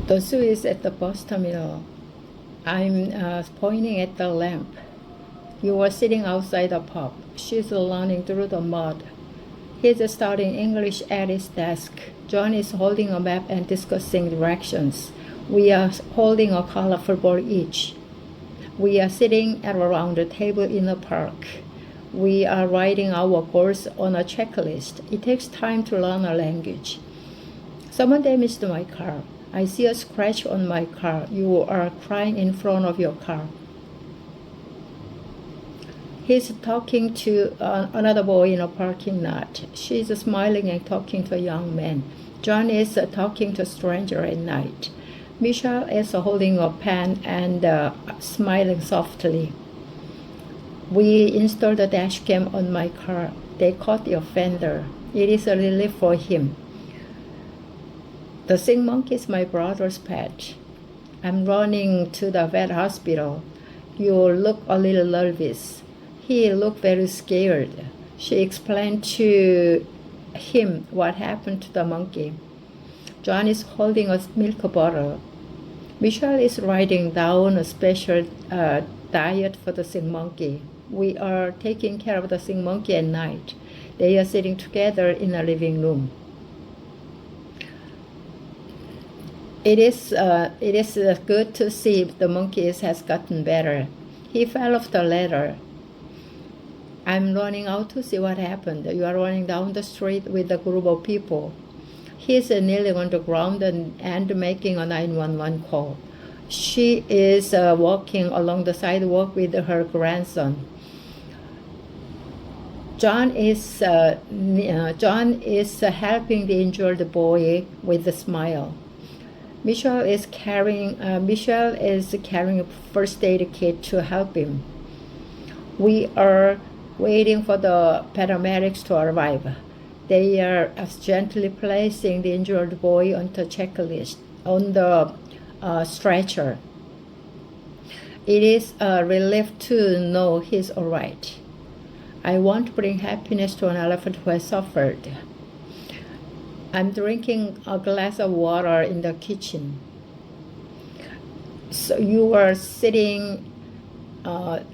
The zoo is at the bus terminal. I'm pointing at the lamp. You are sitting outside the pub. She's running through the mud. He's studying English at his desk. John is holding a map and discussing directions. We are holding a colorful ball each. We are sitting at around the table in a park. We are writing our goals on a checklist. It takes time to learn a language. Someone damaged my car. I see a scratch on my car. You are crying in front of your car. He's talking to another boy in a parking lot. She's smiling and talking to a young man. John is talking to a stranger at night. Michelle is holding a pen and smiling softly. We installed a dash cam on my car. They caught the offender. It is a relief for him. The sing monkey is my brother's pet. I'm running to the vet hospital. You look a little nervous. He looked very scared. She explained to him what happened to the monkey. John is holding a milk bottle. Michelle is writing down a special diet for the sing monkey. We are taking care of the sing monkey at night. They are sitting together in a living room. It is good to see the monkey has gotten better. He fell off the ladder. I'm running out to see what happened. You are running down the street with a group of people. He is kneeling on the ground and making a 911 call. She is walking along the sidewalk with her grandson. John is helping the injured boy with a smile. Michelle is carrying a first aid kit to help him. We are waiting for the paramedics to arrive. They are gently placing the injured boy on the stretcher. It is a relief to know he's all right. I want to bring happiness to an elephant who has suffered. I'm drinking a glass of water in the kitchen. So you are sitting on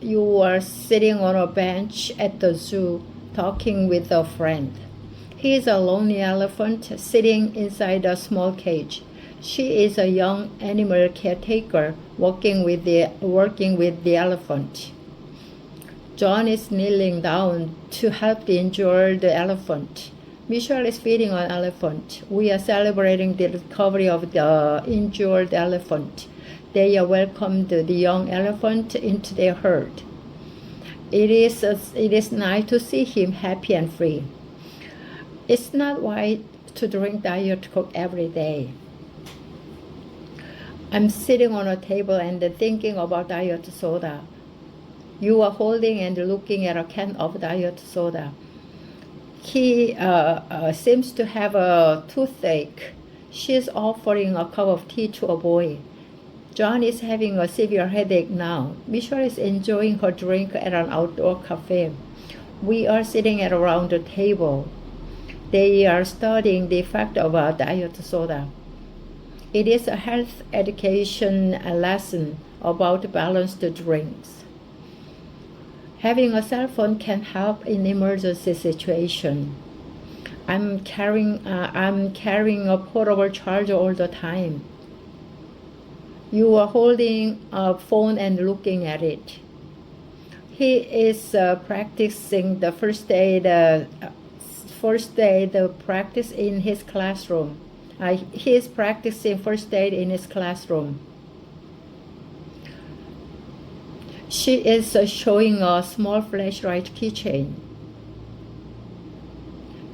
a bench at the zoo talking with a friend. He is a lonely elephant sitting inside a small cage. She is a young animal caretaker working with the elephant. John is kneeling down to help the injured elephant. Michelle is feeding an elephant. We are celebrating the recovery of the injured elephant. They welcomed the young elephant into their herd. It is nice to see him happy and free. It's not right to drink Diet Coke every day. I'm sitting on a table and thinking about diet soda. You are holding and looking at a can of diet soda. He seems to have a toothache. She is offering a cup of tea to a boy. John is having a severe headache now. Michelle is enjoying her drink at an outdoor cafe. We are sitting at around the table. They are studying the effect of diet soda. It is a health education lesson about balanced drinks. Having a cell phone can help in emergency situation. I'm carrying a portable charger all the time. You are holding a phone and looking at it. He is practicing the first aid practice in his classroom. He is practicing first aid in his classroom. She is showing a small flashlight keychain.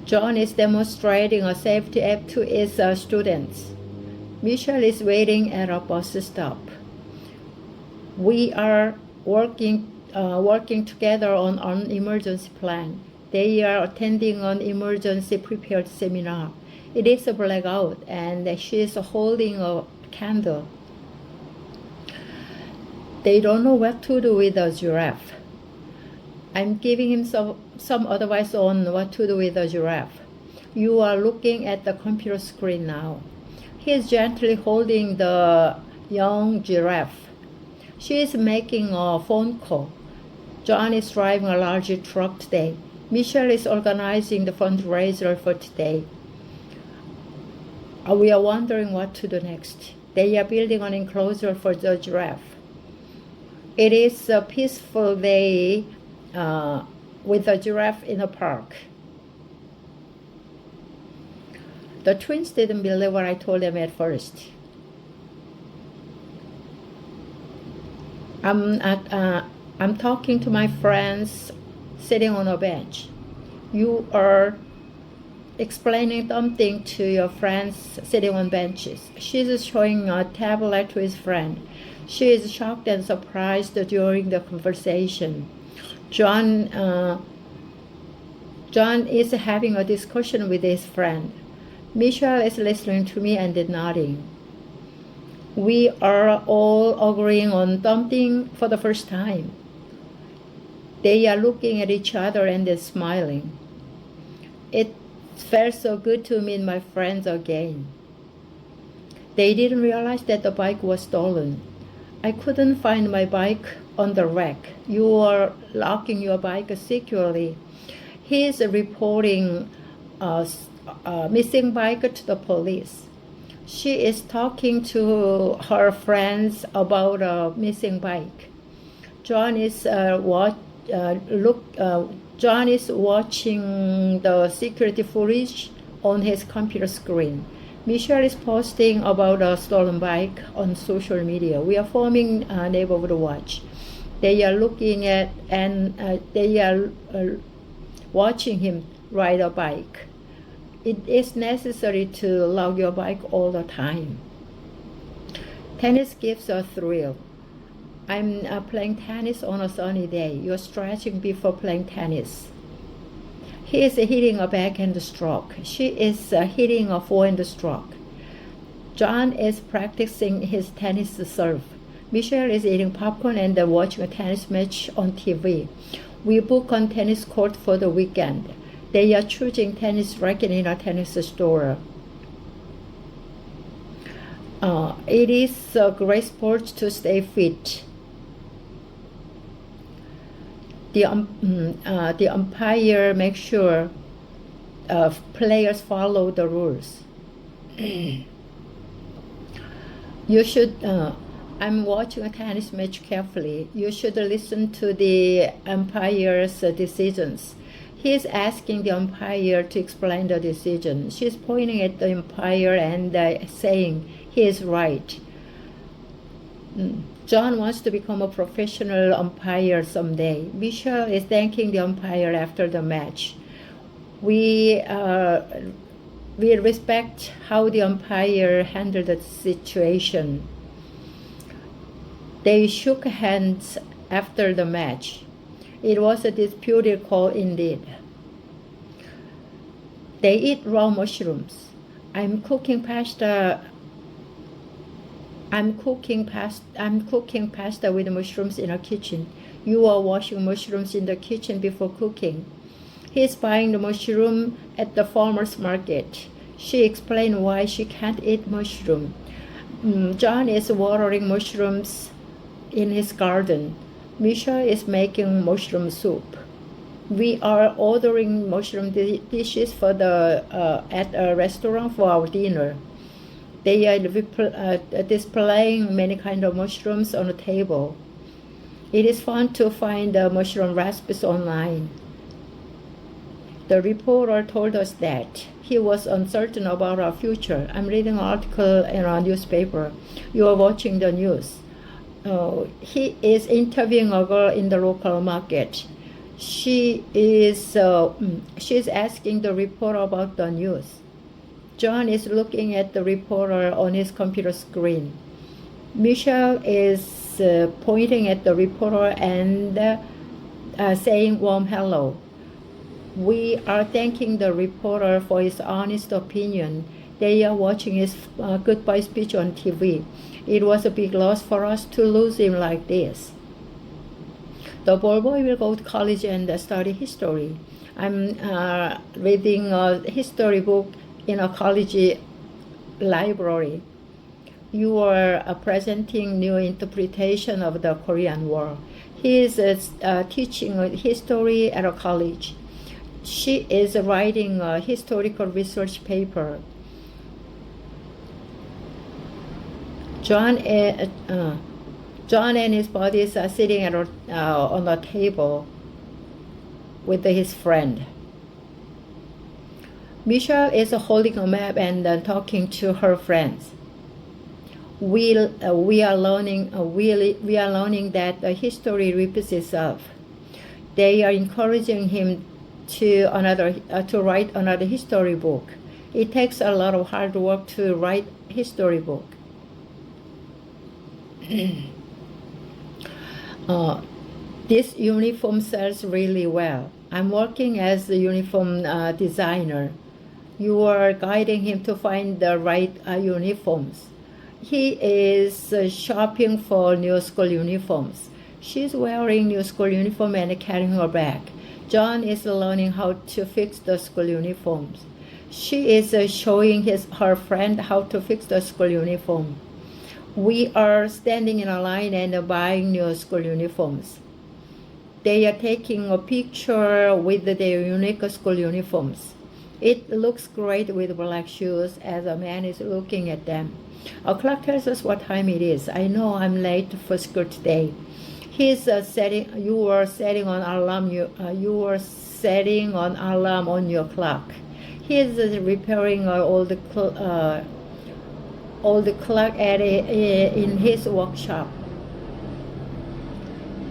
John is demonstrating a safety app to his students. Michelle is waiting at a bus stop. We are working together on an emergency plan. They are attending an emergency prepared seminar. It is a blackout and she is holding a candle. They don't know what to do with a giraffe. I'm giving him some advice on what to do with a giraffe. You are looking at the computer screen now. He is gently holding the young giraffe. She is making a phone call. John is driving a large truck today. Michelle is organizing the fundraiser for today. We are wondering what to do next. They are building an enclosure for the giraffe. It is a peaceful day with a giraffe in a park. The twins didn't believe what I told them at first. I'm talking to my friends sitting on a bench. You are explaining something to your friends sitting on benches. She's showing a tablet to his friend. She is shocked and surprised during the conversation. John is having a discussion with his friend. Michelle is listening to me and nodding. We are all agreeing on something for the first time. They are looking at each other and then smiling. It felt so good to meet my friends again. They didn't realize that the bike was stolen. I couldn't find my bike on the rack. You are locking your bike securely. He is reporting a missing bike to the police. She is talking to her friends about a missing bike. John is watching the security footage on his computer screen. Michelle is posting about a stolen bike on social media. We are forming a neighborhood watch. They are looking at and they are watching him ride a bike. It is necessary to lock your bike all the time. Tennis gives a thrill. I'm playing tennis on a sunny day. You're stretching before playing tennis. He is hitting a backhand stroke. She is hitting a forehand stroke. John is practicing his tennis serve. Michelle is eating popcorn and watching a tennis match on TV. We book on tennis court for the weekend. They are choosing tennis racket in a tennis store. It is a great sport to stay fit. The umpire makes sure players follow the rules. You should. I'm watching a tennis match carefully. You should listen to the umpire's decisions. He is asking the umpire to explain the decision. She's pointing at the umpire and saying he is right. John wants to become a professional umpire someday. Michelle is thanking the umpire after the match. We respect how the umpire handled the situation. They shook hands after the match. It was a disputed call indeed. They eat raw mushrooms. I'm cooking pasta with mushrooms in our kitchen. You are washing mushrooms in the kitchen before cooking. He is buying the mushroom at the farmer's market. She explained why she can't eat mushroom. John is watering mushrooms in his garden. Michelle is making mushroom soup. We are ordering mushroom dishes for at a restaurant for our dinner. They are displaying many kinds of mushrooms on the table. It is fun to find mushroom recipes online. The reporter told us that he was uncertain about our future. I'm reading an article in a newspaper. You are watching the news. He is interviewing a girl in the local market. She's asking the reporter about the news. John is looking at the reporter on his computer screen. Michelle is pointing at the reporter and saying warm hello. We are thanking the reporter for his honest opinion. They are watching his goodbye speech on TV. It was a big loss for us to lose him like this. The ball boy will go to college and study history. I'm reading a history book in a college library. You are presenting new interpretation of the Korean War. He is teaching history at a college. She is writing a historical research paper. John and his buddies are sitting on a table with his friend. Michelle is holding a map and talking to her friends. We are learning that the history repeats itself. They are encouraging him to write another history book. It takes a lot of hard work to write history book. This uniform sells really well. I'm working as the uniform designer. You are guiding him to find the right uniforms. He is shopping for new school uniforms. She's wearing new school uniform and carrying her bag. John is learning how to fix the school uniforms. She is showing her friend how to fix the school uniform. We are standing in a line and buying new school uniforms. They are taking a picture with their unique school uniforms. It looks great with black shoes as a man is looking at them. A clock tells us what time it is. I know I'm late for school today. You were setting on alarm. You were setting on alarm on your clock. He is repairing an old clock in his workshop.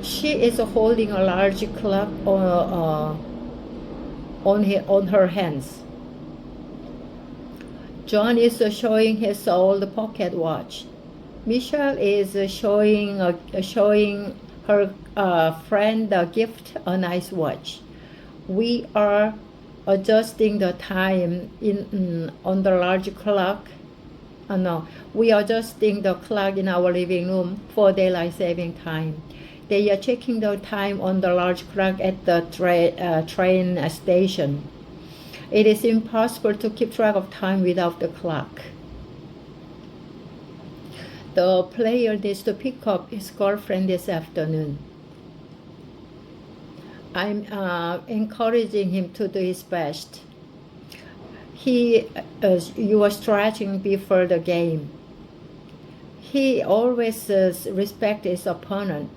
She is holding a large clock on her hands. John is showing his old pocket watch. Michelle is showing her friend a gift, a nice watch. We are adjusting the time on the large clock. We are adjusting the clock in our living room for daylight saving time. They are checking the time on the large clock at the train station. It is impossible to keep track of time without the clock. The player needs to pick up his girlfriend this afternoon. I'm encouraging him to do his best. You are stretching before the game. He always respects his opponent.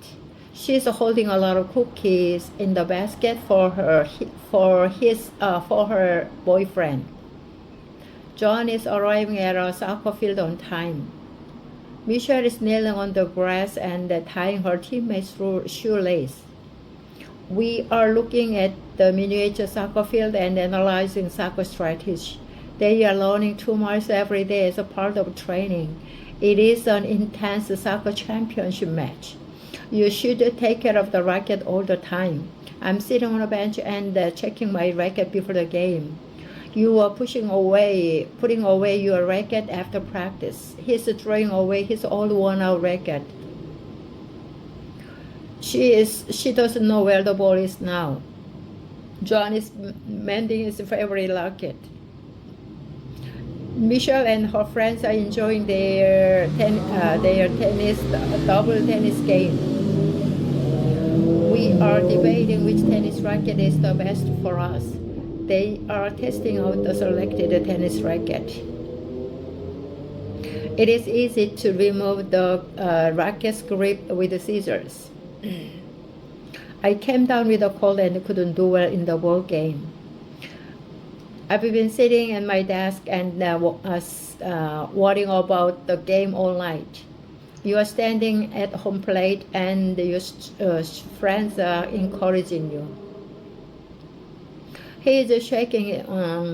She's holding a lot of cookies in the basket for her boyfriend. John is arriving at a soccer field on time. Michelle is kneeling on the grass and tying her teammate's shoelace. We are looking at the miniature soccer field and analyzing soccer strategy. They are learning 2 miles every day as a part of training. It is an intense soccer championship match. You should take care of the racket all the time. I'm sitting on a bench and checking my racket before the game. You are putting away your racket after practice. He's throwing away his old worn-out racket. She doesn't know where the ball is now. John is mending his favorite racket. Michelle and her friends are enjoying their double tennis game. We are debating which tennis racket is the best for us. They are testing out the selected tennis racket. It is easy to remove the racket's grip with the scissors. I came down with a cold and couldn't do well in the ball game. I've been sitting at my desk and worrying about the game all night. You are standing at home plate and your friends are encouraging you. He is shaking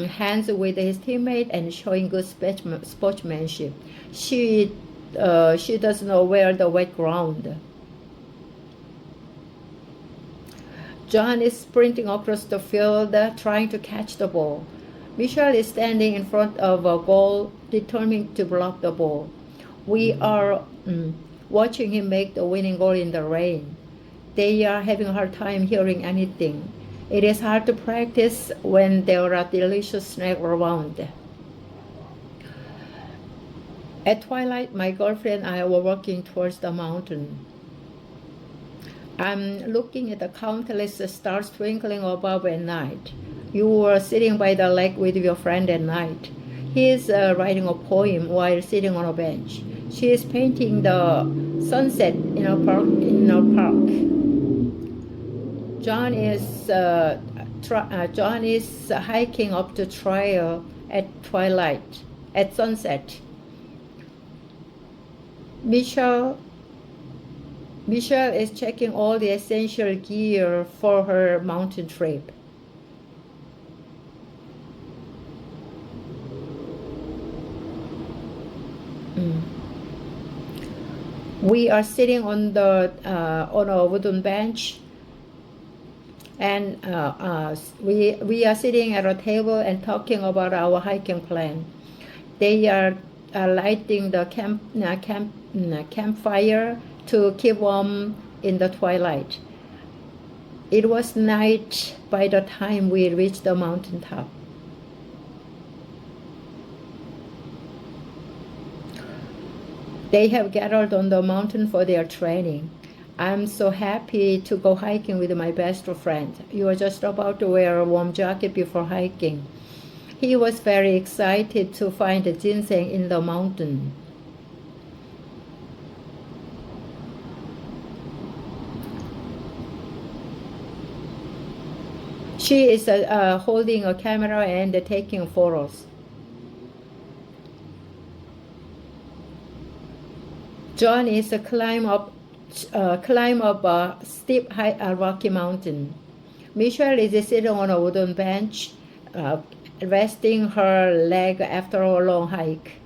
hands with his teammate and showing good sportsmanship. She doesn't know where the wet ground. John is sprinting across the field trying to catch the ball. Michelle is standing in front of a goal, determined to block the ball. We are watching him make the winning goal in the rain. They are having a hard time hearing anything. It is hard to practice when there are delicious snacks around. At twilight, my girlfriend and I were walking towards the mountain. I'm looking at the countless stars twinkling above at night. You were sitting by the lake with your friend at night. He is writing a poem while sitting on a bench. She is painting the sunset in a park. John is hiking up the trail at twilight, at sunset. Michelle is checking all the essential gear for her mountain trip. We are sitting on a wooden bench, and we are sitting at a table and talking about our hiking plan. They are lighting the campfire to keep warm in the twilight. It was night by the time we reached the mountaintop. They have gathered on the mountain for their training. I'm so happy to go hiking with my best friend. You are just about to wear a warm jacket before hiking. He was very excited to find the ginseng in the mountain. She is holding a camera and taking photos. John is climb up a steep, rocky mountain. Michelle is sitting on a wooden bench, resting her leg after a long hike.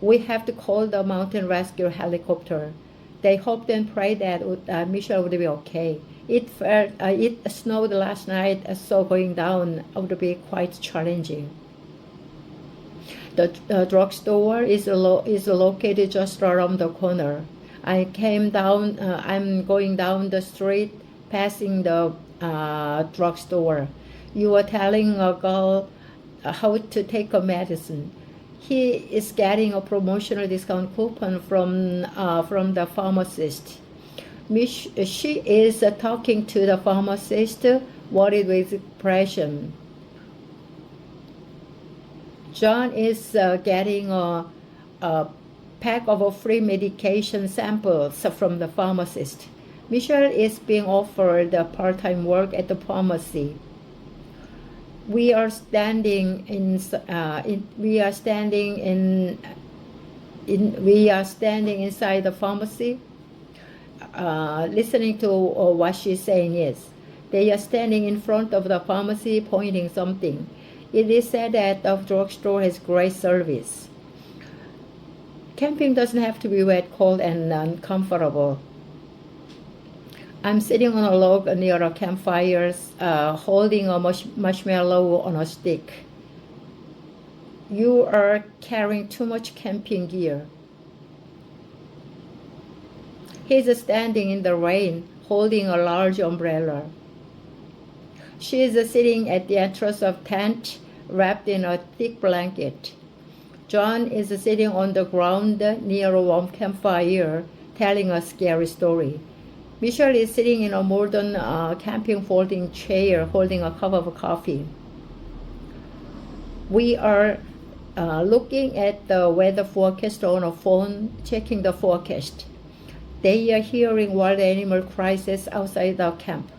We have to call the mountain rescue helicopter. They hoped and prayed that Michelle would be okay. It snowed last night, so going down would be quite challenging. The drugstore is located just around the corner. I'm going down the street, passing the drugstore. You are telling a girl how to take a medicine. He is getting a promotional discount coupon from the pharmacist. She is talking to the pharmacist, worried with depression. John is getting a pack of free medication samples from the pharmacist. Michelle is being offered part-time work at the pharmacy. We are standing inside the pharmacy, listening to what she's saying is. They are standing in front of the pharmacy, pointing something. It is said that the drugstore has great service. Camping doesn't have to be wet, cold, and uncomfortable. I'm sitting on a log near a campfire, holding a marshmallow on a stick. You are carrying too much camping gear. He's standing in the rain, holding a large umbrella. She is sitting at the entrance of tent, wrapped in a thick blanket. John is sitting on the ground near a warm campfire, telling a scary story. Michelle is sitting in a modern camping folding chair, holding a cup of coffee. We are looking at the weather forecast on a phone, checking the forecast. They are hearing wild animal cries outside the camp.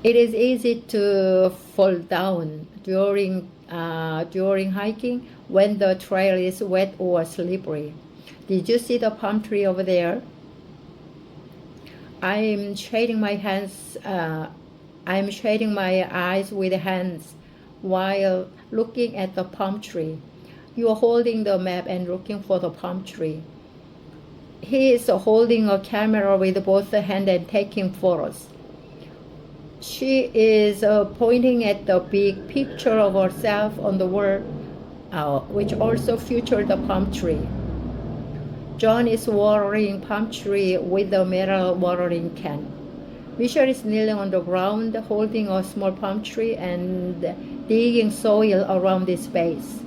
It is easy to fall down during hiking when the trail is wet or slippery. Did you see the palm tree over there? I'm shading my eyes with hands while looking at the palm tree. You are holding the map and looking for the palm tree. He is holding a camera with both hands and taking photos. She is pointing at the big picture of herself on the wall, which also featured the palm tree. John is watering palm tree with a metal watering can. Michelle is kneeling on the ground, holding a small palm tree and digging soil around its base.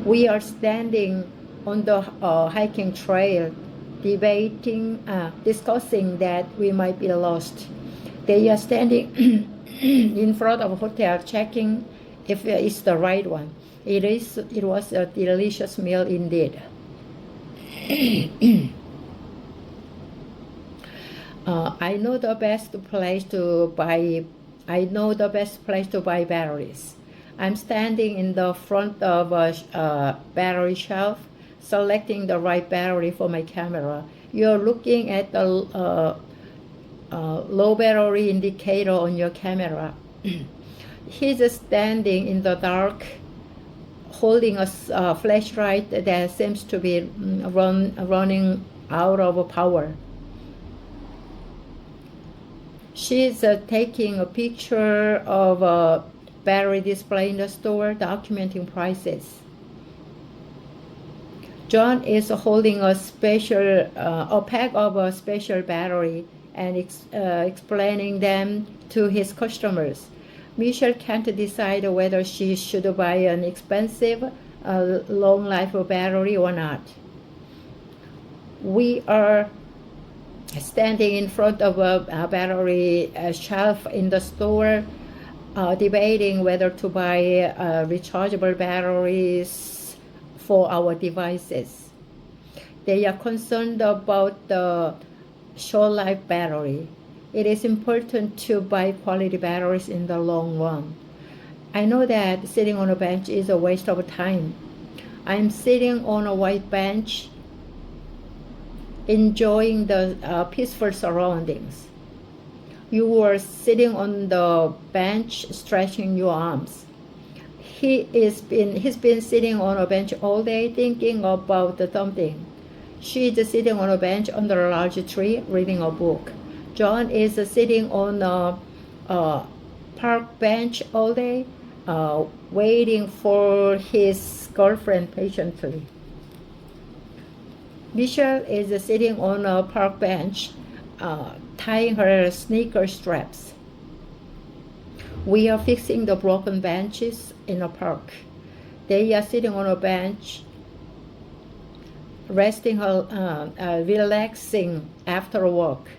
We are standing on the hiking trail, discussing that we might be lost. They are standing in front of a hotel, checking if it's the right one. It was a delicious meal indeed. I know the best place to buy batteries. I'm standing in the front of a battery shelf, selecting the right battery for my camera. You're looking at the low battery indicator on your camera. He's standing in the dark, holding a flashlight that seems to be running out of power. She's taking a picture of a battery display in the store, documenting prices. John is holding a pack of a special battery and explaining them to his customers. Michelle can't decide whether she should buy an expensive, long life battery or not. We are standing in front of a battery shelf in the store, debating whether to buy rechargeable batteries for our devices. They are concerned about the short life battery. It is important to buy quality batteries in the long run. I know that sitting on a bench is a waste of time. I'm sitting on a white bench, enjoying the peaceful surroundings. You are sitting on the bench, stretching your arms. He's been sitting on a bench all day, thinking about something. She is sitting on a bench under a large tree, reading a book. John is sitting on a park bench all day, waiting for his girlfriend patiently. Michelle is sitting on a park bench, tying her sneaker straps. We are fixing the broken benches in a park. They are sitting on a bench, resting, relaxing after work.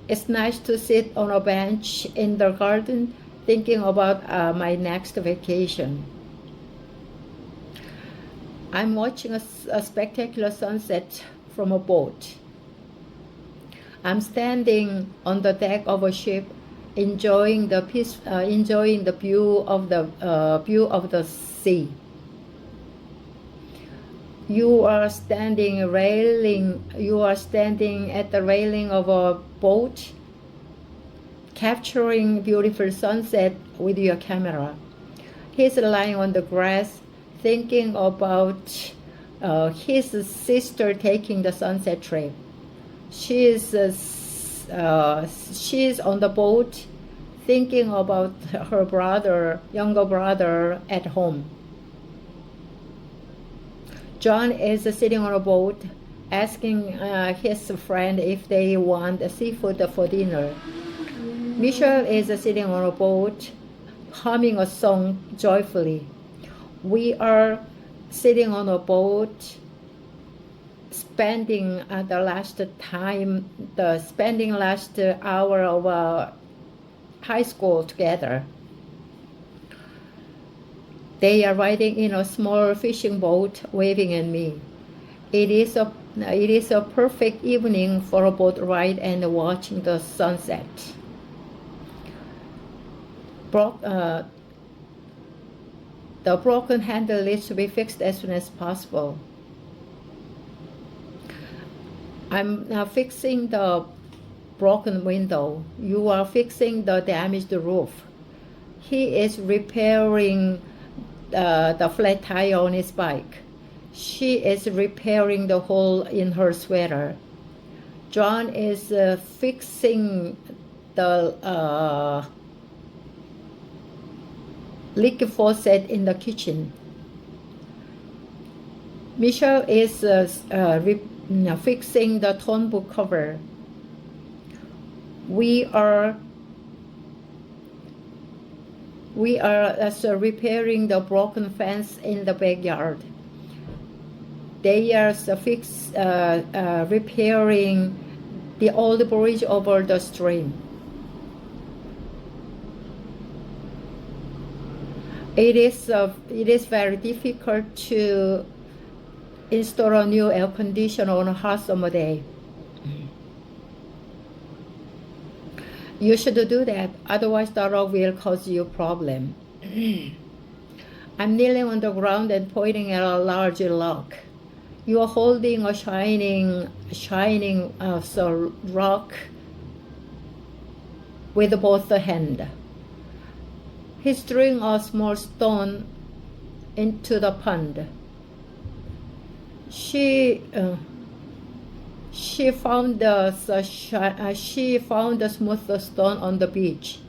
It's nice to sit on a bench in the garden, thinking about my next vacation. I'm watching a spectacular sunset from a boat. I'm standing on the deck of a ship, enjoying the view of the sea. You are standing at the railing of a boat, capturing beautiful sunset with your camera. He's lying on the grass, thinking about his sister taking the sunset trip. She's on the boat, thinking about her younger brother at home. John is sitting on a boat, asking his friend if they want seafood for dinner. Michelle is sitting on a boat, humming a song joyfully. We are sitting on a boat, spending last hour of high school together. They are riding in a small fishing boat, waving at me. It is a perfect evening for a boat ride and watching the sunset. The broken handle needs to be fixed as soon as possible. I'm now fixing the broken window. You are fixing the damaged roof. He is repairing the flat tire on his bike. She is repairing the hole in her sweater. John is fixing the leaky faucet in the kitchen. Michelle is fixing the phone book cover. We are We are repairing the broken fence in the backyard. They are repairing the old bridge over the stream. It is very difficult to install a new air conditioner on a hot summer day. You should do that, otherwise the rock will cause you problem. I'm kneeling on the ground and pointing at a large rock. You are holding a shining rock with both hands. He's throwing a small stone into the pond. She found the smooth stone on the beach.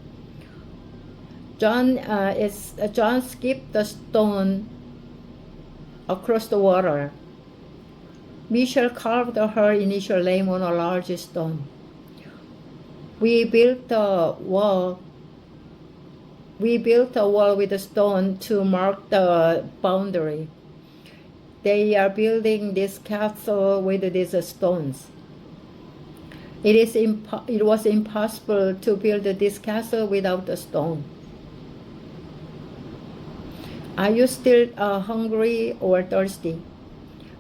John skipped the stone across the water. Michelle carved her initial name on a large stone. We built a wall with a stone to mark the boundary. They are building this castle with these stones. It was impossible to build this castle without the stone. Are you still hungry or thirsty?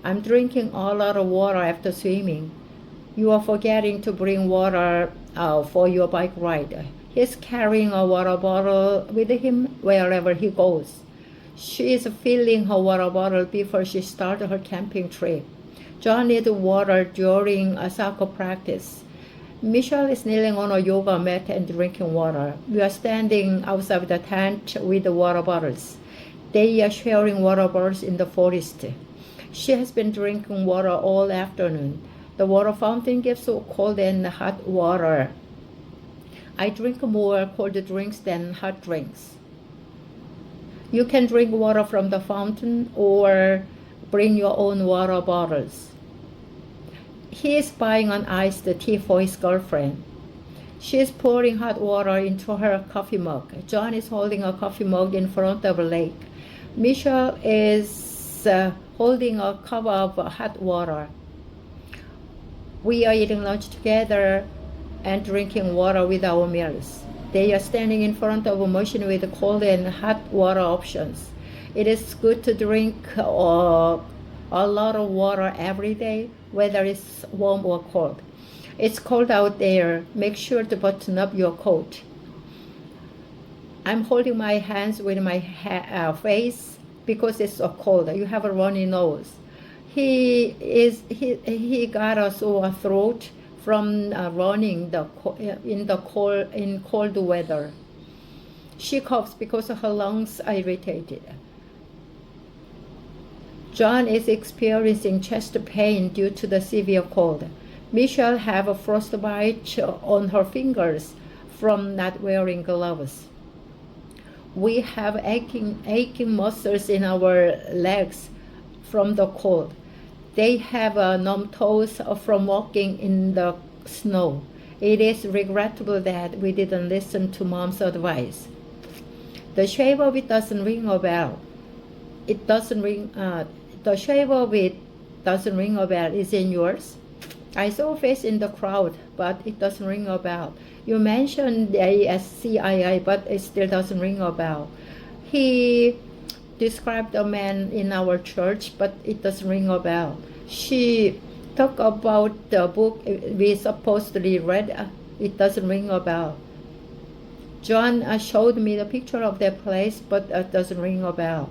I'm drinking a lot of water after swimming. You are forgetting to bring water for your bike ride. He's carrying a water bottle with him wherever he goes. She is filling her water bottle before she starts her camping trip. John needs water during a soccer practice. Michelle is kneeling on a yoga mat and drinking water. We are standing outside the tent with the water bottles. They are sharing water bottles in the forest. She has been drinking water all afternoon. The water fountain gives cold and hot water. I drink more cold drinks than hot drinks. You can drink water from the fountain or bring your own water bottles. He is buying an iced tea for his girlfriend. She is pouring hot water into her coffee mug. John is holding a coffee mug in front of a lake. Michelle is holding a cup of hot water. We are eating lunch together and drinking water with our meals. They are standing in front of a machine with cold and hot water options. It is good to drink a lot of water every day, whether it's warm or cold. It's cold out there. Make sure to button up your coat. I'm holding my hands with my face because it's so cold. You have a runny nose. He got a sore throat from running in cold weather. She coughs because her lungs are irritated. John is experiencing chest pain due to the severe cold. Michelle have a frostbite on her fingers from not wearing gloves. We have aching muscles in our legs from the cold. They have numb toes from walking in the snow. It is regrettable that we didn't listen to Mom's advice. The shape of it doesn't ring a bell. The shape of it doesn't ring a bell. Is it yours? I saw a face in the crowd, but it doesn't ring a bell. You mentioned ASCII, but it still doesn't ring a bell. He described a man in our church, but it doesn't ring a bell. She talked about the book we supposedly read. It doesn't ring a bell. John showed me the picture of that place, but it doesn't ring a bell.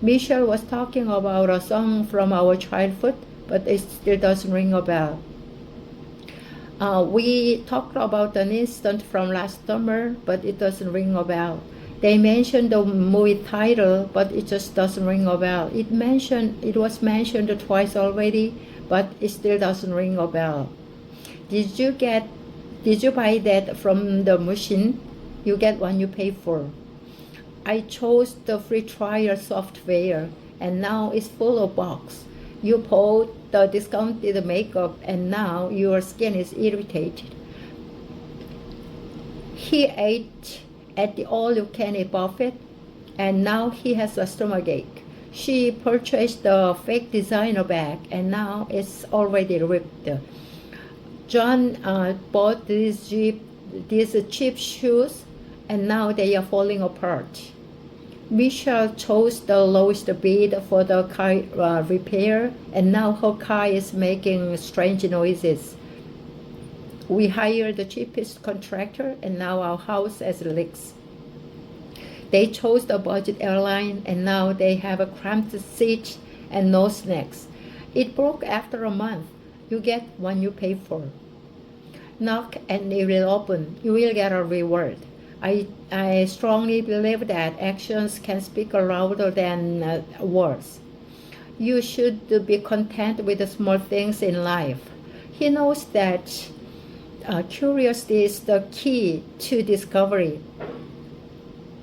Michelle was talking about a song from our childhood, but it still doesn't ring a bell. We talked about an incident from last summer, but it doesn't ring a bell. They mentioned the movie title, but it just doesn't ring a bell. It was mentioned twice already, but it still doesn't ring a bell. Did you buy that from the machine? You get what you pay for. I chose the free trial software, and now it's full of bugs. You bought the discounted makeup, and now your skin is irritated. He ate at the all-you-can-eat buffet, and now he has a stomachache. She purchased the fake designer bag, and now it's already ripped. John bought these cheap shoes, and now they are falling apart. Michelle chose the lowest bid for the car repair, and now her car is making strange noises. We hired the cheapest contractor, and now our house has leaks. They chose the budget airline, and now they have a cramped seat and no snacks. It broke after a month. You get what you pay for. Knock and it will open. You will get a reward. I strongly believe that actions can speak louder than words. You should be content with the small things in life. He knows that curiosity is the key to discovery.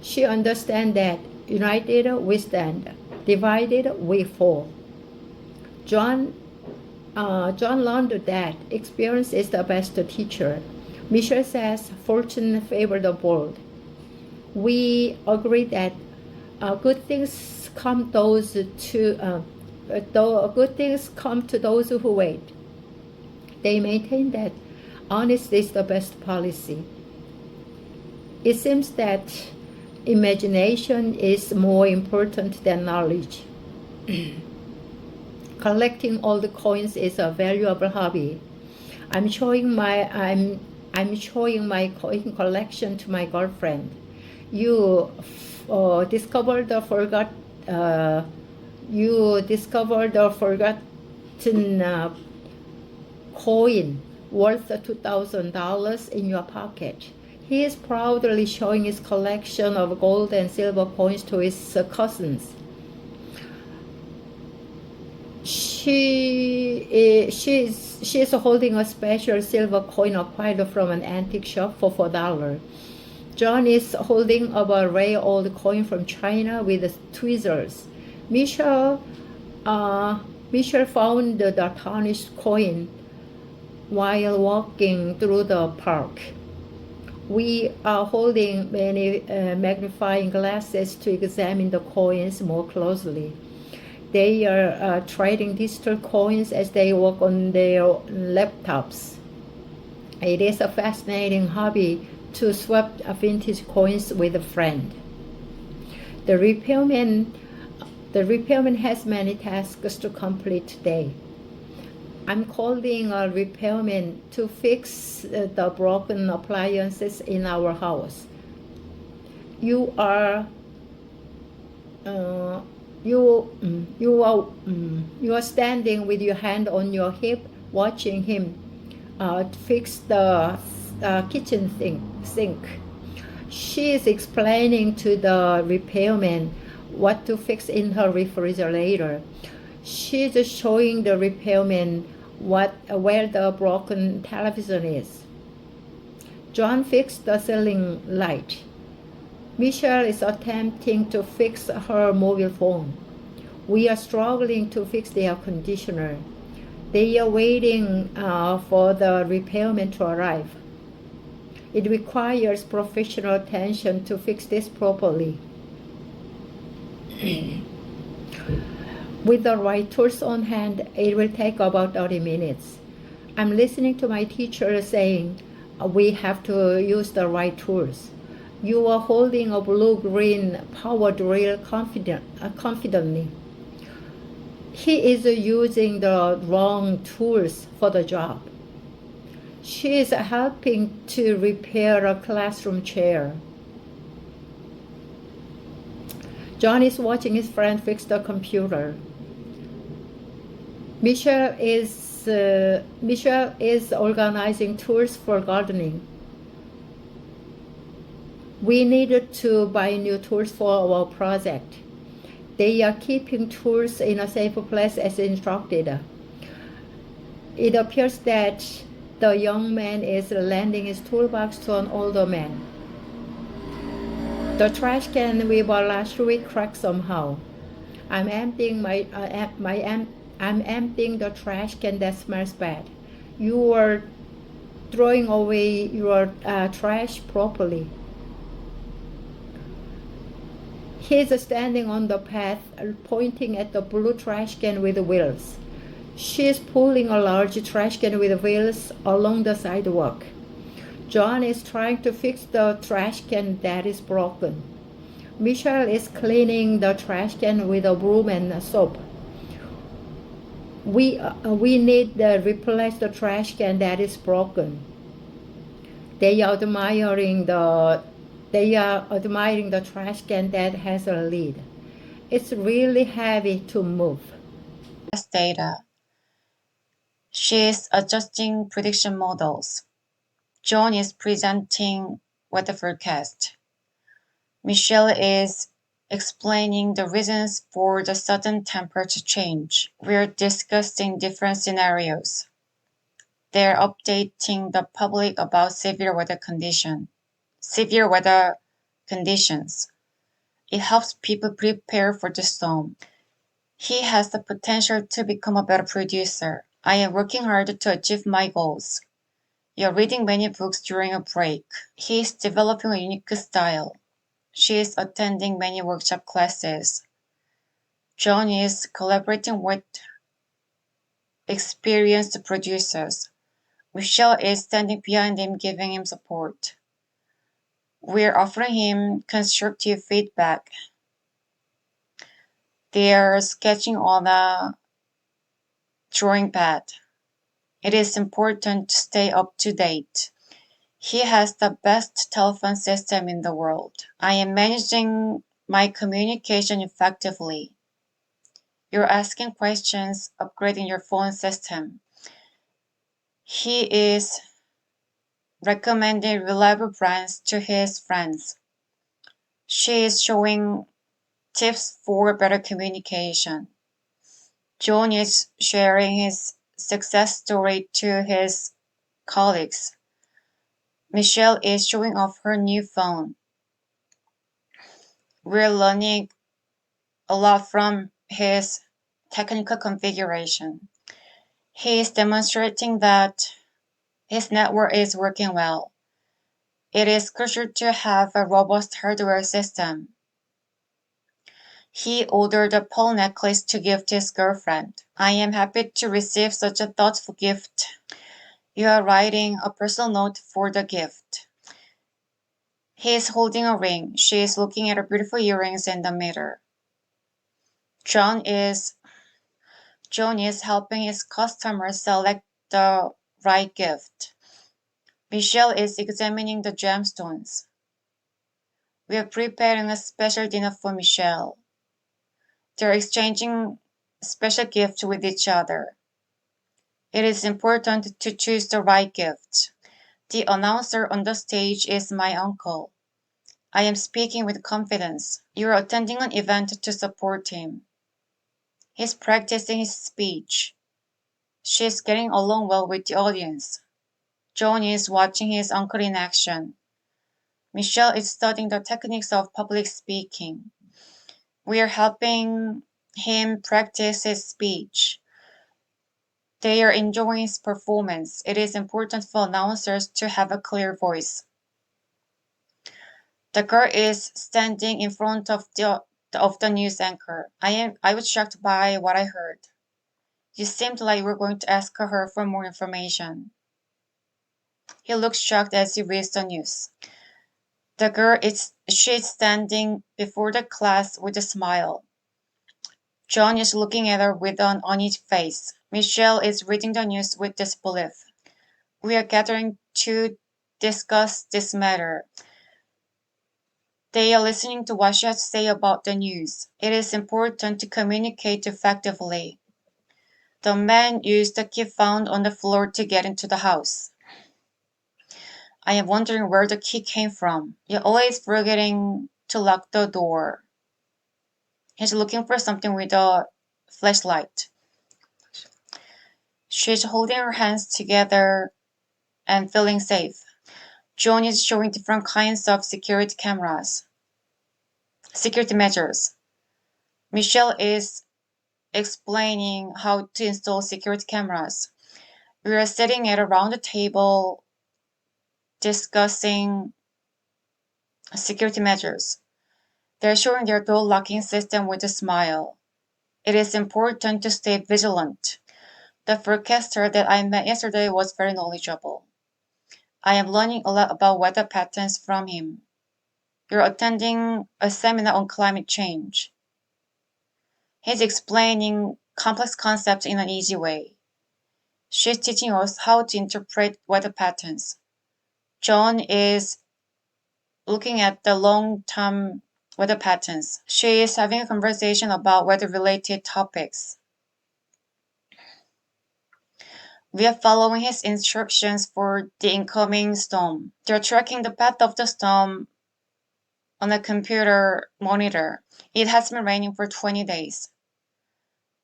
She understands that united we stand, divided we fall. John learned that experience is the best teacher. Michelle says fortune favors the bold. We agree that good things come to those who wait. They maintain that honesty is the best policy. It seems that imagination is more important than knowledge. Collecting old coins is a valuable hobby. I'm showing my coin collection to my girlfriend. You discovered the forgotten coin worth $2,000 in your pocket. He is proudly showing his collection of gold and silver coins to his cousins. She is holding a special silver coin acquired from an antique shop for $4. John is holding up a rare old coin from China with tweezers. Michelle found the tarnished coin while walking through the park. We are holding many magnifying glasses to examine the coins more closely. They are trading digital coins as they work on their laptops. It is a fascinating hobby to swap vintage coins with a friend. The repairman has many tasks to complete today. I'm calling a repairman to fix the broken appliances in our house. You are standing with your hand on your hip, watching him fix the kitchen sink. She is explaining to the repairman what to fix in her refrigerator. She's showing the repairman where the broken television is. John fixed the ceiling light. Michelle is attempting to fix her mobile phone. We are struggling to fix the air conditioner. They are waiting for the repairman to arrive. It requires professional attention to fix this properly. With the right tools on hand, it will take about 30 minutes. I'm listening to my teacher saying we have to use the right tools. You are holding a blue-green power drill confidently. He is using the wrong tools for the job. She is helping to repair a classroom chair. John is watching his friend fix the computer. Michelle is organizing tools for gardening. We needed to buy new tools for our project. They are keeping tools in a safe place as instructed. It appears that the young man is lending his toolbox to an older man. The trash can we bought last week cracked somehow. I'm emptying the trash can that smells bad. You are throwing away your trash properly. He's standing on the path, pointing at the blue trash can with wheels. She's pulling a large trash can with wheels along the sidewalk. John is trying to fix the trash can that is broken. Michelle is cleaning the trash can with a broom and soap. We need to replace the trash can that is broken. They are admiring the trash can that has a lid. It's really heavy to move. Data. She is adjusting prediction models. John is presenting weather forecast. Michelle is explaining the reasons for the sudden temperature change. We're discussing different scenarios. They're updating the public about severe weather conditions. It helps people prepare for the storm. He has the potential to become a better producer. I am working hard to achieve my goals. You're reading many books during a break. He is developing a unique style. She is attending many workshop classes. John is collaborating with experienced producers. Michelle is standing behind him, giving him support. We're offering him constructive feedback. They're sketching on a drawing pad. It is important to stay up to date. He has the best telephone system in the world. I am managing my communication effectively. You're asking questions, upgrading your phone system. He is recommending reliable brands to his friends. She is showing tips for better communication. John is sharing his success story to his colleagues. Michelle is showing off her new phone. We're learning a lot from his technical configuration. He is demonstrating that his network is working well. It is crucial to have a robust hardware system. He ordered a pearl necklace to give to his girlfriend. I am happy to receive such a thoughtful gift. You are writing a personal note for the gift. He is holding a ring. She is looking at her beautiful earrings in the mirror. John is helping his customers select the right gift. Michelle is examining the gemstones. We are preparing a special dinner for Michelle. They're exchanging special gifts with each other. It is important to choose the right gift. The announcer on the stage is my uncle. I am speaking with confidence. You are attending an event to support him. He's practicing his speech. She's getting along well with the audience. John is watching his uncle in action. Michelle is studying the techniques of public speaking. We are helping him practice his speech. They are enjoying his performance. It is important for announcers to have a clear voice. The girl is standing in front of the news anchor. I was shocked by what I heard. You seemed like you were going to ask her for more information. He looks shocked as he reads the news. The girl she's standing before the class with a smile. John is looking at her with an uneasy face. Michelle is reading the news with disbelief. We are gathering to discuss this matter. They are listening to what she has to say about the news. It is important to communicate effectively. The man used the key found on the floor to get into the house. I am wondering where the key came from. You're always forgetting to lock the door. He's looking for something with a flashlight. She's holding her hands together and feeling safe. John is showing different kinds of security measures. Michelle is explaining how to install security cameras. We are sitting at a round table discussing security measures. They're showing their door locking system with a smile. It is important to stay vigilant. The forecaster that I met yesterday was very knowledgeable. I am learning a lot about weather patterns from him. You're attending a seminar on climate change. He's explaining complex concepts in an easy way. She's teaching us how to interpret weather patterns. John is looking at the long-term weather patterns. She is having a conversation about weather-related topics. We are following his instructions for the incoming storm. They're tracking the path of the storm on a computer monitor. It has been raining for 20 days.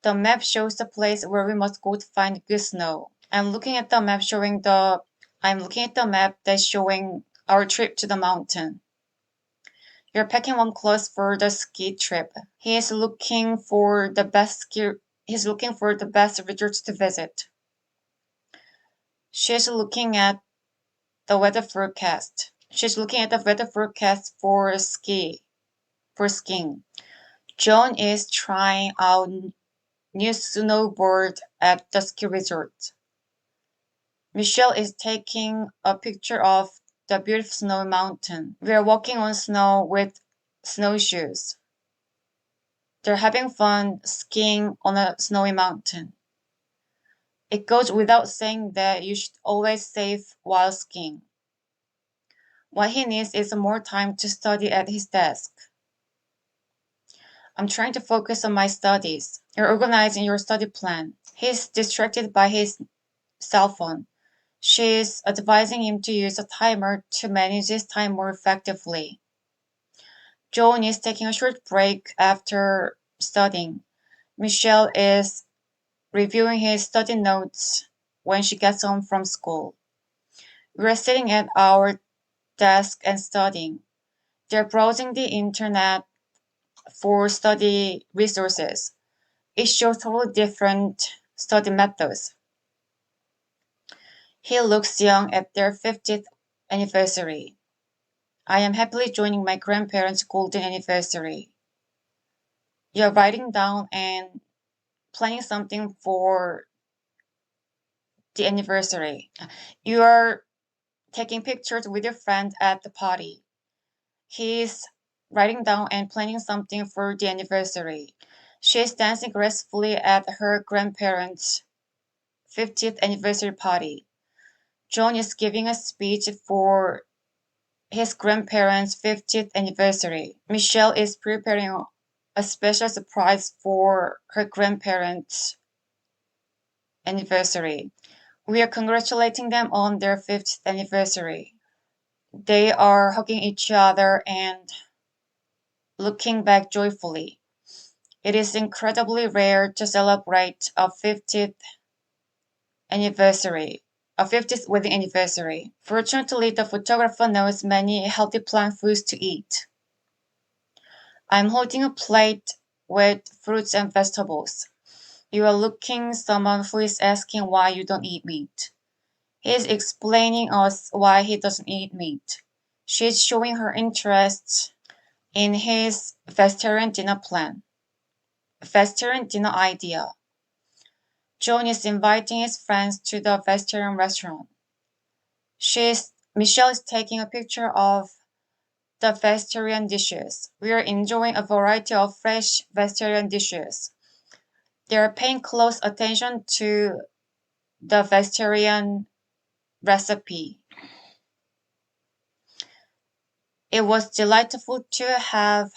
The map shows the place where we must go to find good snow. I'm looking at the map that's showing our trip to the mountain. You're packing warm clothes for the ski trip. He's looking for the best resorts to visit. She's looking at the weather forecast. For skiing. John is trying out new snowboard at the ski resort. Michelle is taking a picture of the beautiful snowy mountain. We are walking on snow with snowshoes. They're having fun skiing on a snowy mountain. It goes without saying that you should always save while skiing. What he needs is more time to study at his desk. I'm trying to focus on my studies. You're organizing your study plan. He's distracted by his cell phone. She's advising him to use a timer to manage his time more effectively. John is taking a short break after studying. Michelle is reviewing his study notes when she gets home from school. We're sitting at our desk and studying. They're browsing the internet for study resources. It shows totally different study methods. He looks young at their 50th anniversary. I am happily joining my grandparents' golden anniversary. You're writing down and planning something for the anniversary. You are taking pictures with your friend at the party. He's writing down and planning something for the anniversary. She's dancing gracefully at her grandparents' 50th anniversary party. John is giving a speech for his grandparents' 50th anniversary. Michelle is preparing a special surprise for her grandparents' anniversary. We are congratulating them on their 50th anniversary. They are hugging each other and looking back joyfully. It is incredibly rare to celebrate a 50th wedding anniversary. Fortunately, the photographer knows many healthy plant foods to eat. I'm holding a plate with fruits and vegetables. You are looking someone who is asking why you don't eat meat. He is explaining us why he doesn't eat meat. She's showing her interest in his vegetarian dinner idea. John is inviting his friends to the vegetarian restaurant. Michelle is taking a picture of the vegetarian dishes. We are enjoying a variety of fresh vegetarian dishes. They are paying close attention to the vegetarian recipe. It was delightful to have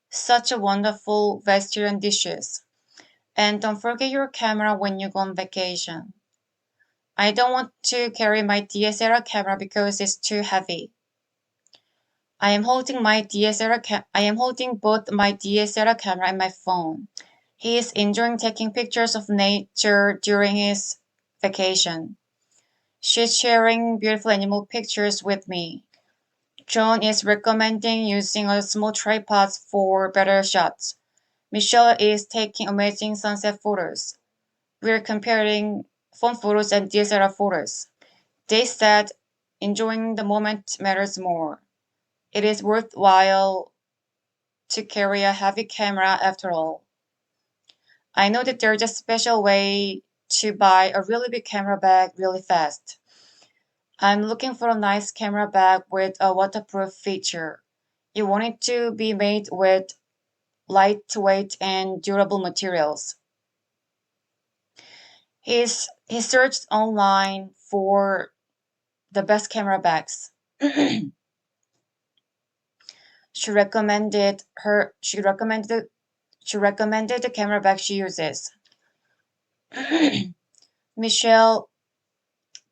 such a wonderful vegetarian dishes. And don't forget your camera when you go on vacation. I don't want to carry my DSLR camera because it's too heavy. I am holding both my DSLR camera and my phone. He is enjoying taking pictures of nature during his vacation. She's sharing beautiful animal pictures with me. John is recommending using a small tripod for better shots. Michelle is taking amazing sunset photos. We're comparing phone photos and DSLR photos. They said enjoying the moment matters more. It is worthwhile to carry a heavy camera after all. I know that there's a special way to buy a really big camera bag really fast. I'm looking for a nice camera bag with a waterproof feature. You want it to be made with lightweight and durable materials. He searched online for the best camera bags. She recommended the camera bag she uses. Michelle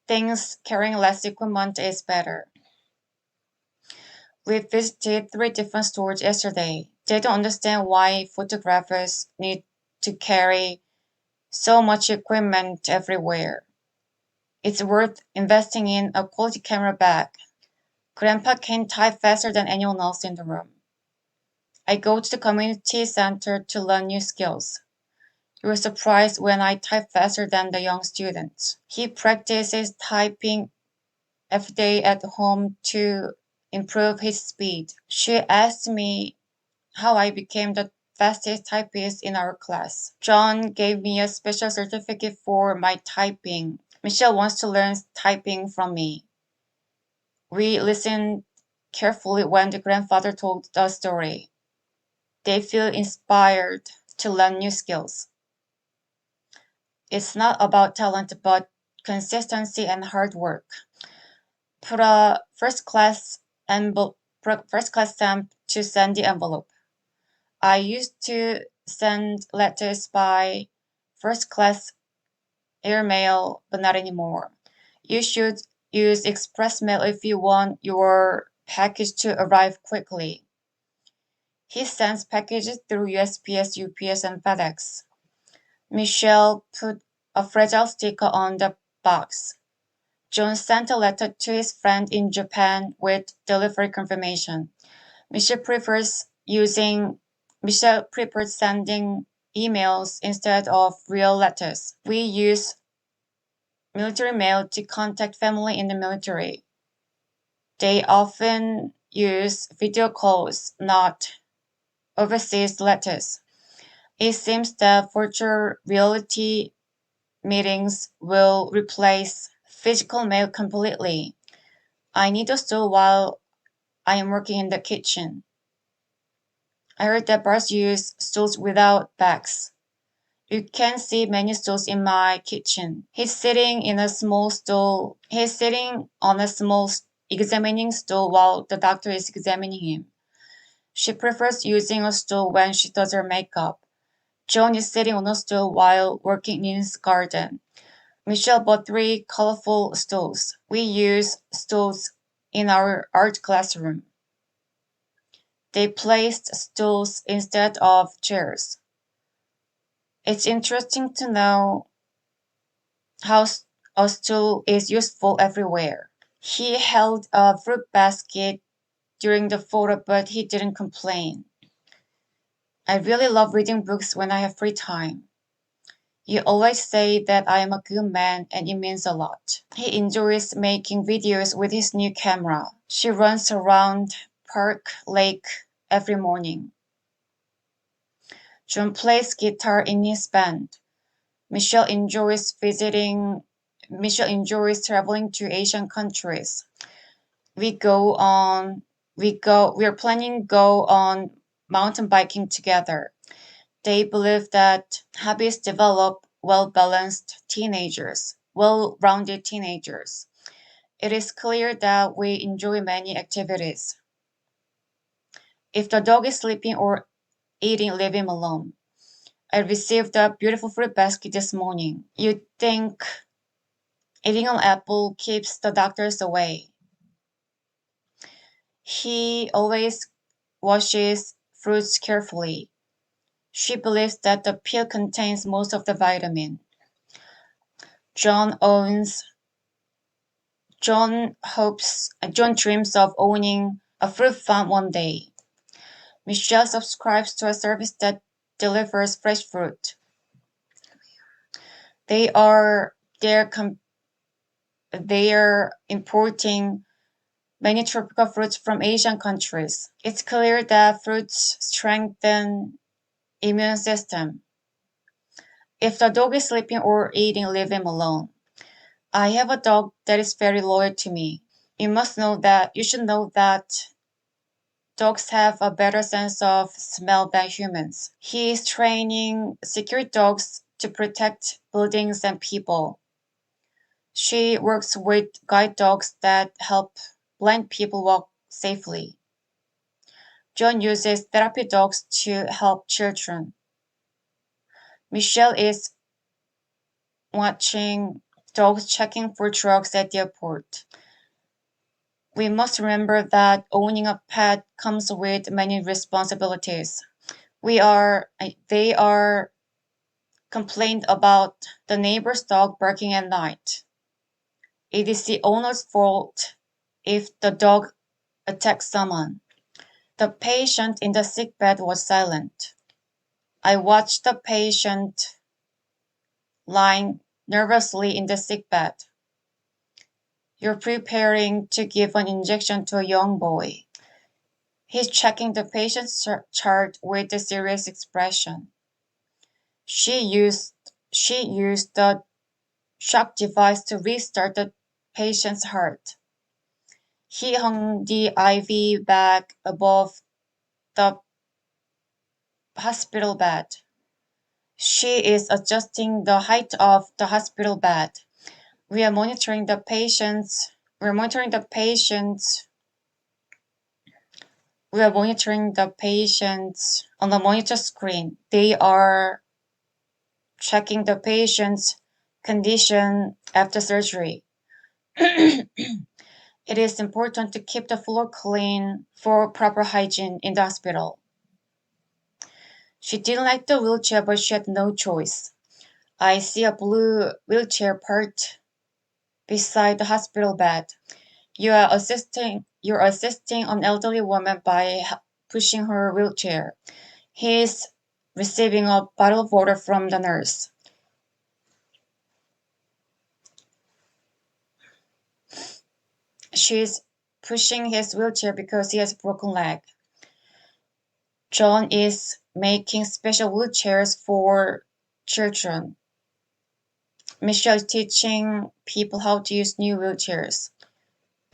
thinks carrying less equipment is better. We visited 3 different stores yesterday. They don't understand why photographers need to carry so much equipment everywhere. It's worth investing in a quality camera bag. Grandpa can type faster than anyone else in the room. I go to the community center to learn new skills. You were surprised when I type faster than the young students. He practices typing every day at home to improve his speed. She asked me how I became the fastest typist in our class. John gave me a special certificate for my typing. Michelle wants to learn typing from me. We listened carefully when the grandfather told the story. They feel inspired to learn new skills. It's not about talent, but consistency and hard work. Put a first class stamp to send the envelope. I used to send letters by first class airmail, but not anymore. You should use express mail if you want your package to arrive quickly. He sends packages through USPS, UPS, and FedEx. Michelle put a fragile sticker on the box. John sent a letter to his friend in Japan with delivery confirmation. Michelle prefers sending emails instead of real letters. We use military mail to contact family in the military. They often use video calls, not overseas letters. It seems that virtual reality meetings will replace physical mail completely. I need a stool while I am working in the kitchen. I heard that bars use stools without backs. You can see many stools in my kitchen. He's sitting on a small examining stool while the doctor is examining him. She prefers using a stool when she does her makeup. John is sitting on a stool while working in his garden. Michelle bought 3 colorful stools. We use stools in our art classroom. They placed stools instead of chairs. It's interesting to know how a stool is useful everywhere. He held a fruit basket during the photo, but he didn't complain. I really love reading books when I have free time. You always say that I am a good man, and it means a lot. He enjoys making videos with his new camera. She runs around Park Lake every morning. John plays guitar in his band. Michelle enjoys traveling to Asian countries. We are planning to go on mountain biking together. They believe that hobbies develop well-rounded teenagers. It is clear that we enjoy many activities. If the dog is sleeping or eating, leave him alone. I received a beautiful fruit basket this morning. You'd think eating an apple keeps the doctors away. He always washes fruits carefully. She believes that the peel contains most of the vitamin. John dreams of owning a fruit farm one day. Michelle subscribes to a service that delivers fresh fruit. They are importing many tropical fruits from Asian countries. It's clear that fruits strengthen immune system. If the dog is sleeping or eating, leave him alone. I have a dog that is very loyal to me. You should know that dogs have a better sense of smell than humans. He is training security dogs to protect buildings and people. She works with guide dogs that help blind people walk safely. John uses therapy dogs to help children. Michelle is watching dogs checking for drugs at the airport. We must remember that owning a pet comes with many responsibilities. They are complained about the neighbor's dog barking at night. It is the owner's fault if the dog attacks someone. The patient in the sick bed was silent. I watched the patient lying nervously in the sick bed. You're preparing to give an injection to a young boy. He's checking the patient's chart with a serious expression. She used the shock device to restart the patient's heart. He hung the IV bag above the hospital bed. She is adjusting the height of the hospital bed. We are monitoring the patients on the monitor screen. They are checking the patient's condition after surgery. It is important to keep the floor clean for proper hygiene in the hospital. She didn't like the wheelchair, but she had no choice. I see a blue wheelchair parked beside the hospital bed. You're assisting an elderly woman by pushing her wheelchair. He's receiving a bottle of water from the nurse. She's pushing his wheelchair because he has a broken leg. John is making special wheelchairs for children. Michelle is teaching people how to use new wheelchairs.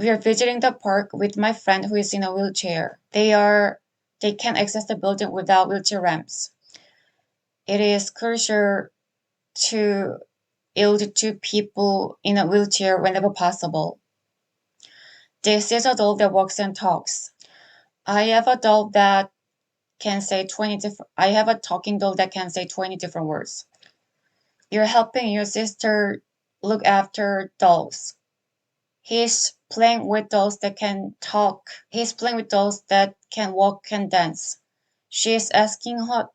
We are visiting the park with my friend who is in a wheelchair. They can't access the building without wheelchair ramps. It is crucial to yield to people in a wheelchair whenever possible. This is a doll that walks and talks. I have a talking doll that can say 20 different words. You're helping your sister look after dolls. He's playing with dolls that can talk. He's playing with dolls that can walk and dance. She's asking her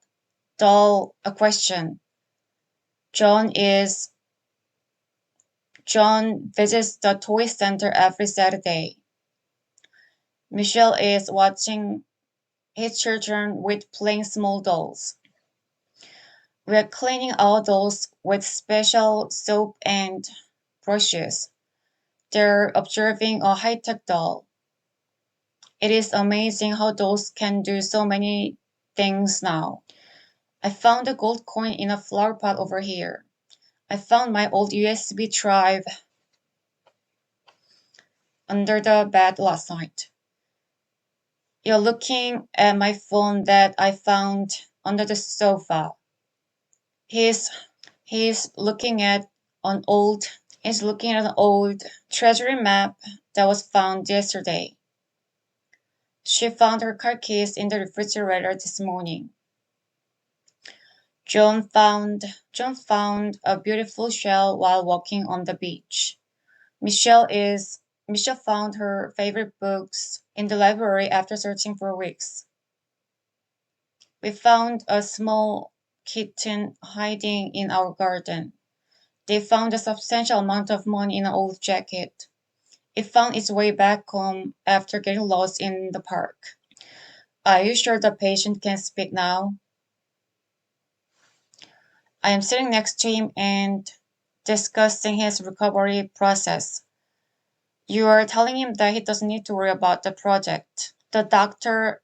doll a question. John visits the toy center every Saturday. Michelle is watching his children with playing small dolls. We are cleaning our dolls with special soap and brushes. They're observing a high-tech doll. It is amazing how dolls can do so many things now. I found a gold coin in a flower pot over here. I found my old USB drive under the bed last night. You're looking at my phone that I found under the sofa. He's looking at an old treasury map that was found yesterday. She found her car keys in the refrigerator this morning. John found a beautiful shell while walking on the beach. Michelle found her favorite books in the library after searching for weeks. We found a small kitten hiding in our garden. They found a substantial amount of money in an old jacket. It found its way back home after getting lost in the park. Are you sure the patient can speak now? I am sitting next to him and discussing his recovery process. You are telling him that he doesn't need to worry about the project. The doctor,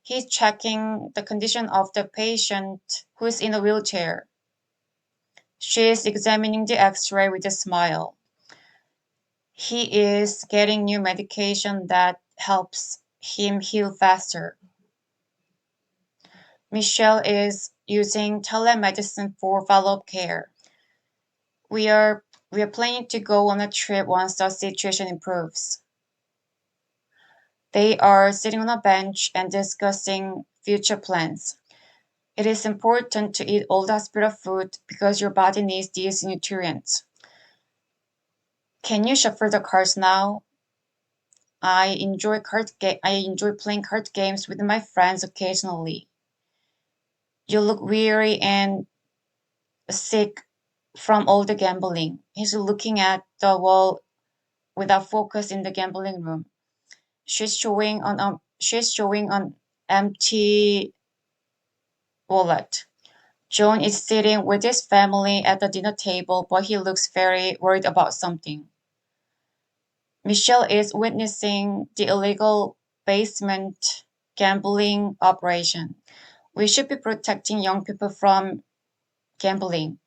he's checking the condition of the patient who is in a wheelchair. She is examining the x-ray with a smile. He is getting new medication that helps him heal faster. Michelle is using telemedicine for follow-up care. We are planning to go on a trip once the situation improves. They are sitting on a bench and discussing future plans. It is important to eat all the hospital food because your body needs these nutrients. Can you shuffle the cards now? I enjoy playing card games with my friends occasionally. You look weary and sick from all the gambling. He's looking at the wall without focus in the gambling room. She's showing an empty wallet. John is sitting with his family at the dinner table, but he looks very worried about something. Michelle is witnessing the illegal basement gambling operation. We should be protecting young people from gambling.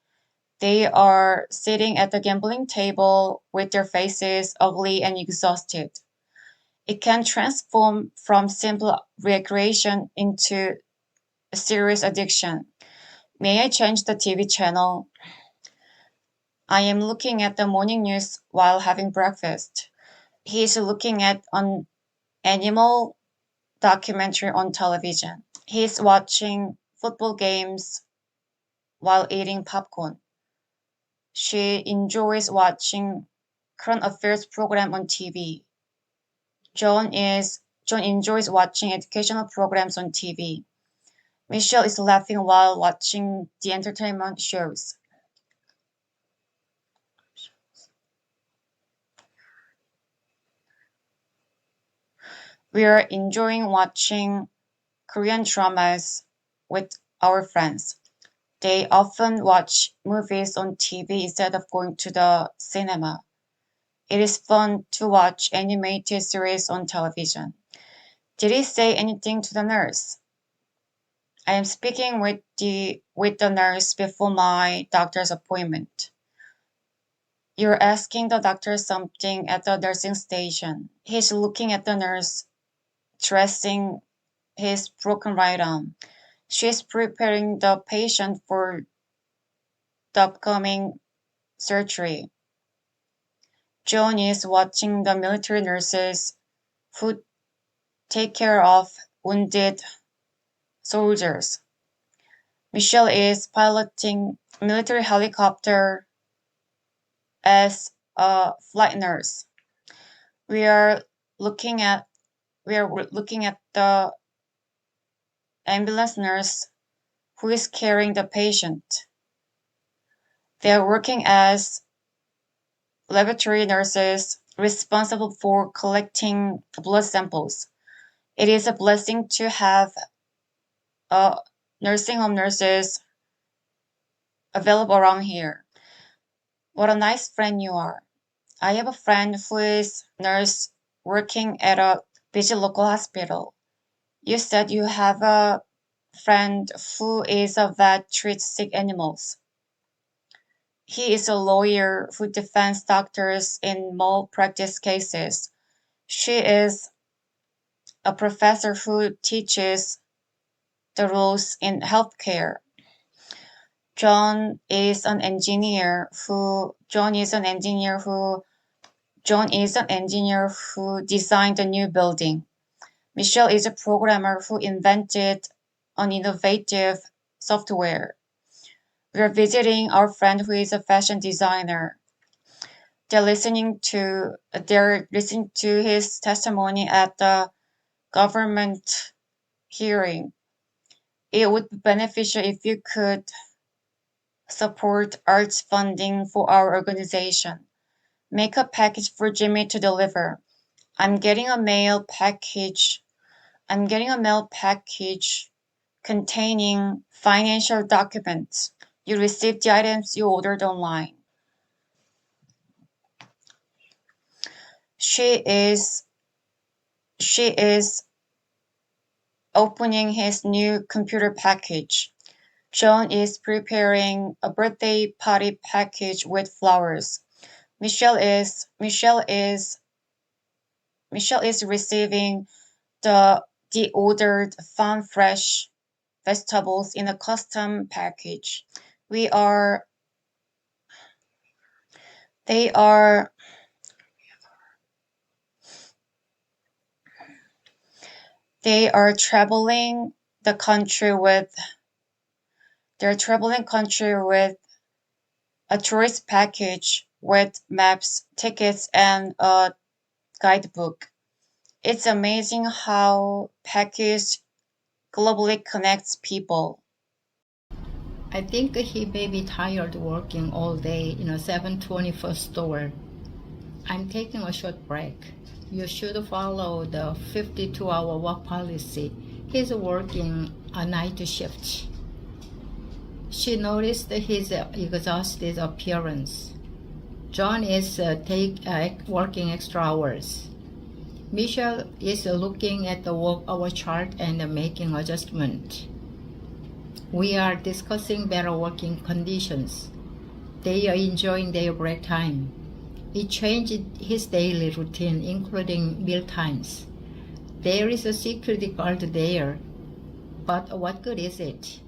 They are sitting at the gambling table with their faces ugly and exhausted. It can transform from simple recreation into a serious addiction. May I change the TV channel? I am looking at the morning news while having breakfast. He is looking at an animal documentary on television. He is watching football games while eating popcorn. She enjoys watching current affairs program on TV. John enjoys watching educational programs on TV. Michelle is laughing while watching the entertainment shows. We are enjoying watching Korean dramas with our friends. They often watch movies on TV instead of going to the cinema. It is fun to watch animated series on television. Did he say anything to the nurse? I am speaking with the nurse before my doctor's appointment. You're asking the doctor something at the nursing station. He's looking at the nurse dressing his broken right arm. She's preparing the patient for the upcoming surgery. John is watching the military nurses who take care of wounded soldiers. Michelle is piloting a military helicopter as a flight nurse. We are looking at the ambulance nurse who is carrying the patient. They are working as laboratory nurses responsible for collecting blood samples. It is a blessing to have nursing home nurses available around here. What a nice friend you are. I have a friend who is a nurse working at a busy local hospital. You said you have a friend who is a vet treats sick animals. He is a lawyer who defends doctors in malpractice cases. She is a professor who teaches the rules in healthcare. John is an engineer who designed a new building. Michelle is a programmer who invented an innovative software. We are visiting our friend who is a fashion designer. They're listening to his testimony at the government hearing. It would be beneficial if you could support arts funding for our organization. Make a package for Jimmy to deliver. I'm getting a mail package containing financial documents. You received the items you ordered online. She is opening his new computer package. John is preparing a birthday party package with flowers. Michelle is receiving the ordered farm fresh vegetables in a custom package. They are traveling country with a tourist package with maps, tickets, and a guidebook. It's amazing how package globally connects people. I think he may be tired working all day in a 7/24 store. I'm taking a short break. You should follow the 52-hour work policy. He's working a night shift. She noticed his exhausted appearance. John is working extra hours. Michelle is looking at the work hour chart and making adjustments. We are discussing better working conditions. They are enjoying their break time. He changed his daily routine, including meal times. There is a security guard there, but what good is it?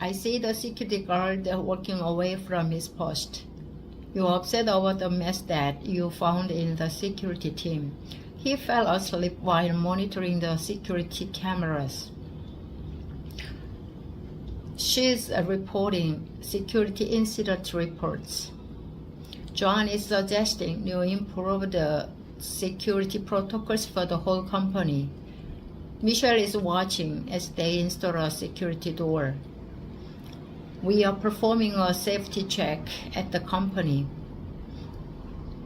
I see the security guard walking away from his post. You're upset about the mess that you found in the security team. He fell asleep while monitoring the security cameras. She's reporting security incident reports. John is suggesting you improve the security protocols for the whole company. Michelle is watching as they install a security door. We are performing a safety check at the company.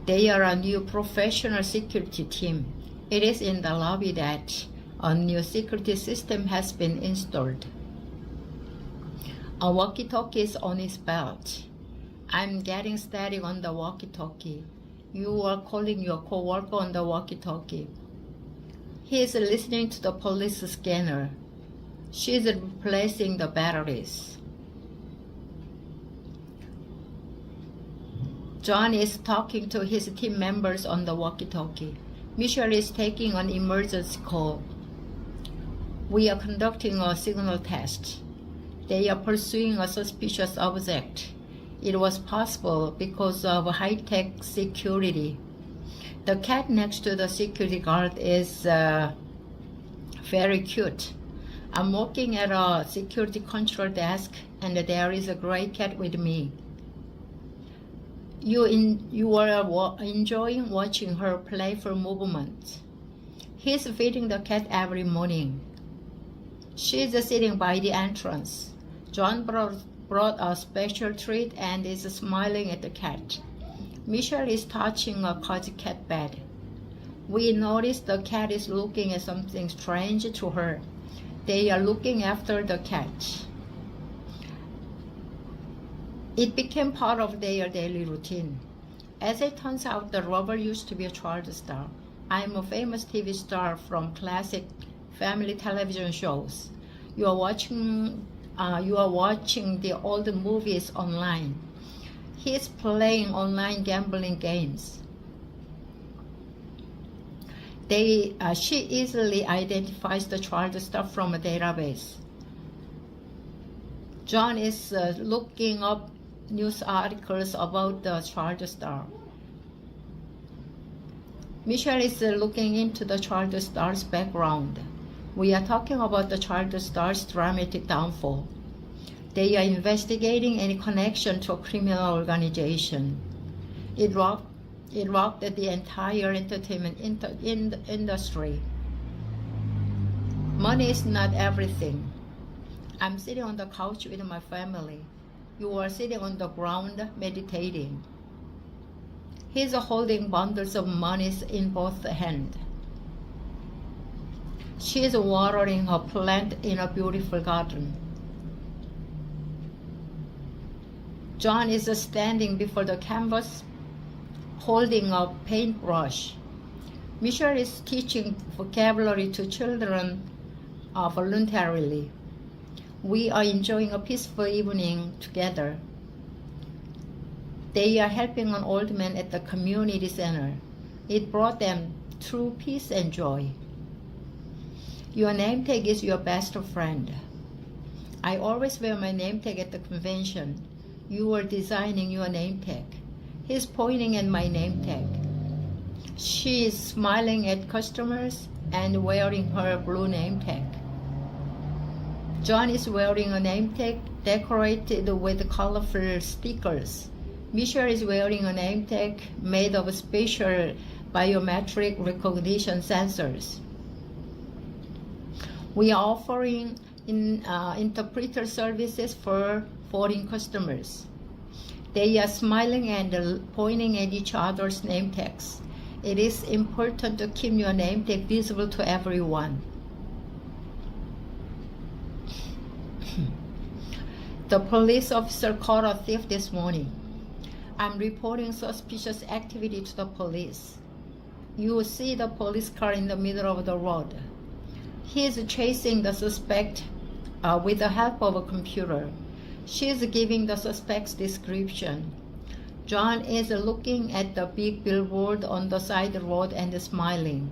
They are a new professional security team. It is in the lobby that a new security system has been installed. A walkie-talkie is on his belt. I'm getting static on the walkie-talkie. You are calling your coworker on the walkie-talkie. He is listening to the police scanner. She is replacing the batteries. John is talking to his team members on the walkie-talkie. Michelle is taking an emergency call. We are conducting a signal test. They are pursuing a suspicious object. It was possible because of high-tech security. The cat next to the security guard is very cute. I'm working at a security control desk and there is a gray cat with me. You are enjoying watching her playful movements. He's feeding the cat every morning. She's sitting by the entrance. John brought a special treat and is smiling at the cat. Michelle is touching a cozy cat bed. We notice the cat is looking at something strange to her. They are looking after the cat. It became part of their daily routine. As it turns out, the robber used to be a child star. I'm a famous TV star from classic family television shows. You are watching the old movies online. He is playing online gambling games. She easily identifies the child star from a database. John is looking up news articles about the child star. Michelle is looking into the child star's background. We are talking about the child star's dramatic downfall. They are investigating any connection to a criminal organization. It rocked the entire entertainment industry. Money is not everything. I'm sitting on the couch with my family. You are sitting on the ground meditating. He's holding bundles of money in both hands. She is watering her plant in a beautiful garden. John is standing before the canvas, holding a paintbrush. Michelle is teaching vocabulary to children voluntarily. We are enjoying a peaceful evening together. They are helping an old man at the community center. It brought them true peace and joy. Your name tag is your best friend. I always wear my name tag at the convention. You are designing your name tag. He's pointing at my name tag. She is smiling at customers and wearing her blue name tag. John is wearing a name tag decorated with colorful stickers. Michelle is wearing a name tag made of special biometric recognition sensors. We are offering interpreter services for foreign customers. They are smiling and pointing at each other's name tags. It is important to keep your name tag visible to everyone. The police officer caught a thief this morning. I'm reporting suspicious activity to the police. You will see the police car in the middle of the road. He is chasing the suspect with the help of a computer. She is giving the suspect's description. John is looking at the big billboard on the side road and smiling.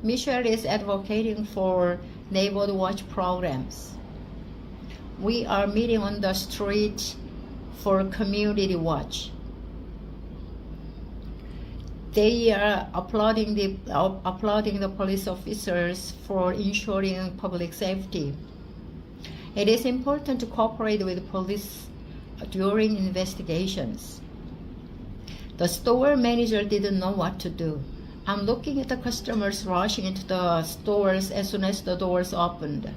Michelle is advocating for neighborhood watch programs. We are meeting on the street for community watch. They are applauding the police officers for ensuring public safety. It is important to cooperate with police during investigations. The store manager didn't know what to do. I'm looking at the customers rushing into the stores as soon as the doors opened.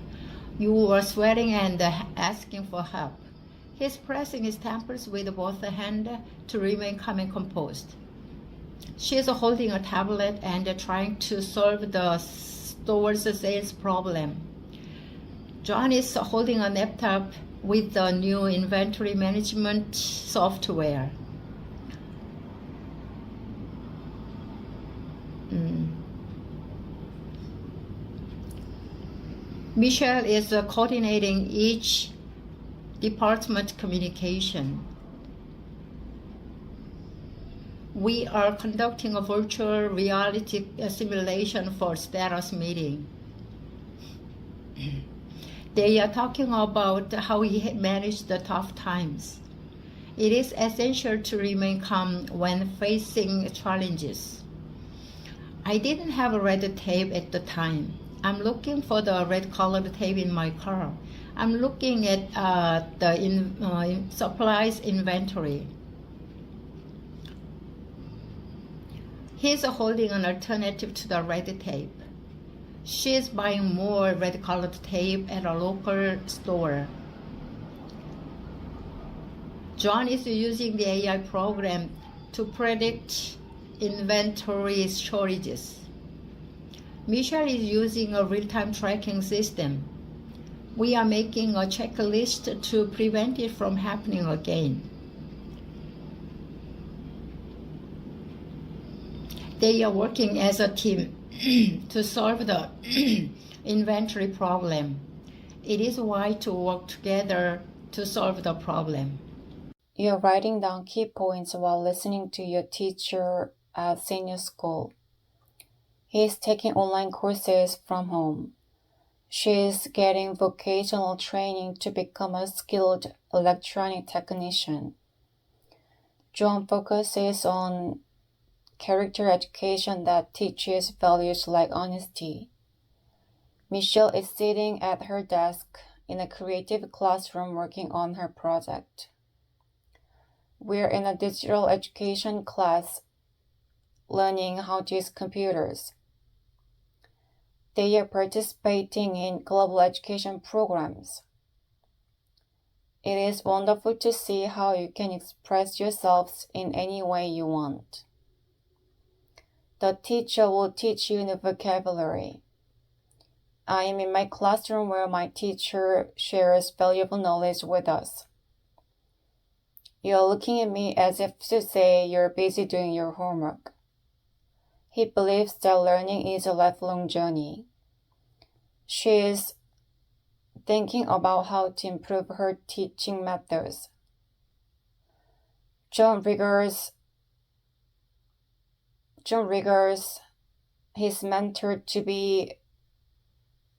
You were sweating and asking for help. He's pressing his temples with both hands to remain calm and composed. She is holding a tablet and trying to solve the store's sales problem. John is holding a laptop with the new inventory management software. Michelle is coordinating each department communication. We are conducting a virtual reality simulation for status meeting. They are talking about how we manage the tough times. It is essential to remain calm when facing challenges. I didn't have a red tape at the time. I'm looking for the red colored tape in my car. I'm looking at the supplies inventory. He's holding an alternative to the red tape. She's buying more red colored tape at a local store. John is using the AI program to predict inventory shortages. Michelle is using a real-time tracking system. We are making a checklist to prevent it from happening again. They are working as a team to solve the inventory problem. It is wise to work together to solve the problem. You're writing down key points while listening to your teacher at senior school. He is taking online courses from home. She is getting vocational training to become a skilled electronic technician. John focuses on character education that teaches values like honesty. Michelle is sitting at her desk in a creative classroom working on her project. We're in a digital education class learning how to use computers. They are participating in global education programs. It is wonderful to see how you can express yourselves in any way you want. The teacher will teach you the vocabulary. I am in my classroom where my teacher shares valuable knowledge with us. You're looking at me as if to say you're busy doing your homework. He believes that learning is a lifelong journey. She is thinking about how to improve her teaching methods. John regards his mentor to be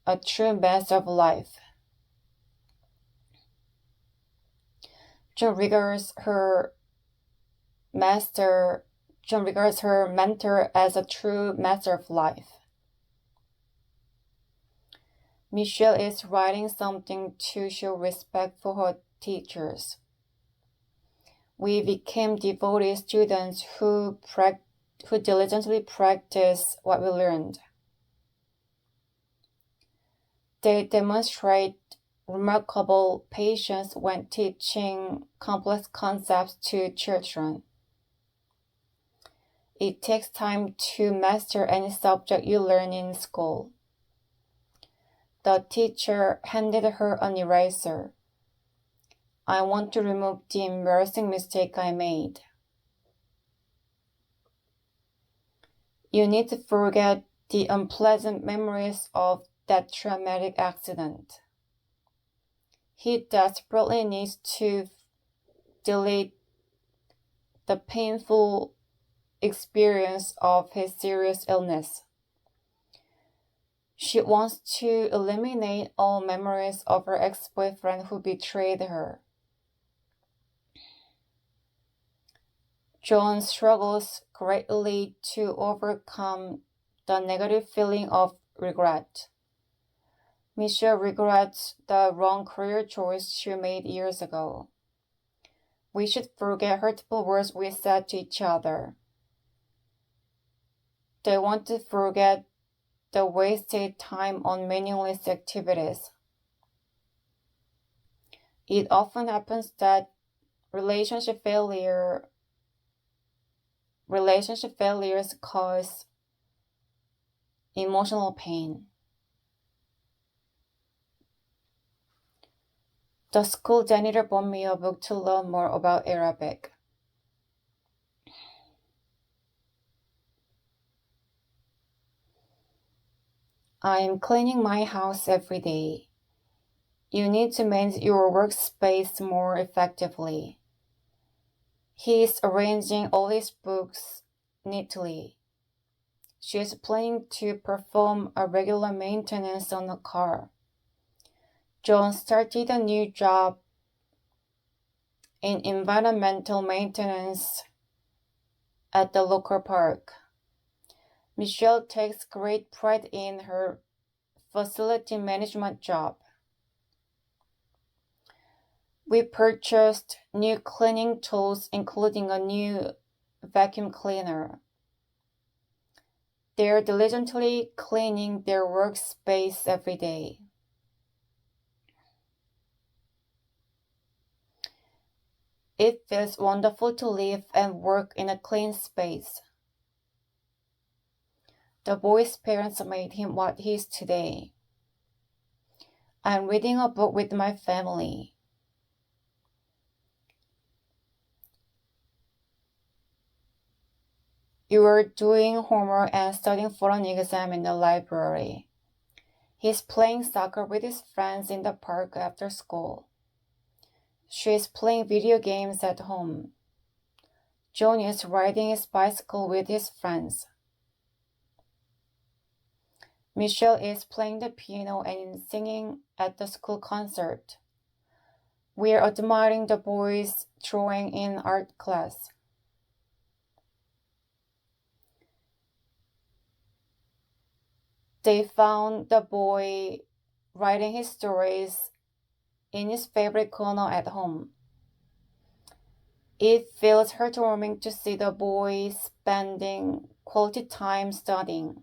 a true master of life. John regards her mentor as a true master of life. Michelle is writing something to show respect for her teachers. We became devoted students who diligently practice what we learned. They demonstrate remarkable patience when teaching complex concepts to children. It takes time to master any subject you learn in school. The teacher handed her an eraser. I want to remove the embarrassing mistake I made. You need to forget the unpleasant memories of that traumatic accident. He desperately needs to delete the painful experience of his serious illness. She wants to eliminate all memories of her ex-boyfriend who betrayed her. John struggles greatly to overcome the negative feeling of regret. Michelle regrets the wrong career choice she made years ago. We should forget hurtful words we said to each other. They want to forget the wasted time on meaningless activities. It often happens that relationship failures cause emotional pain. The school janitor bought me a book to learn more about Arabic. I'm cleaning my house every day. You need to manage your workspace more effectively. He's arranging all his books neatly. She is planning to perform a regular maintenance on the car. John started a new job in environmental maintenance at the local park. Michelle takes great pride in her facility management job. We purchased new cleaning tools, including a new vacuum cleaner. They are diligently cleaning their workspace every day. It feels wonderful to live and work in a clean space. The boy's parents made him what he is today. I'm reading a book with my family. You are doing homework and studying for an exam in the library. He's playing soccer with his friends in the park after school. She's playing video games at home. John is riding his bicycle with his friends. Michelle is playing the piano and singing at the school concert. We are admiring the boys' drawing in art class. They found the boy writing his stories in his favorite corner at home. It feels heartwarming to see the boy spending quality time studying.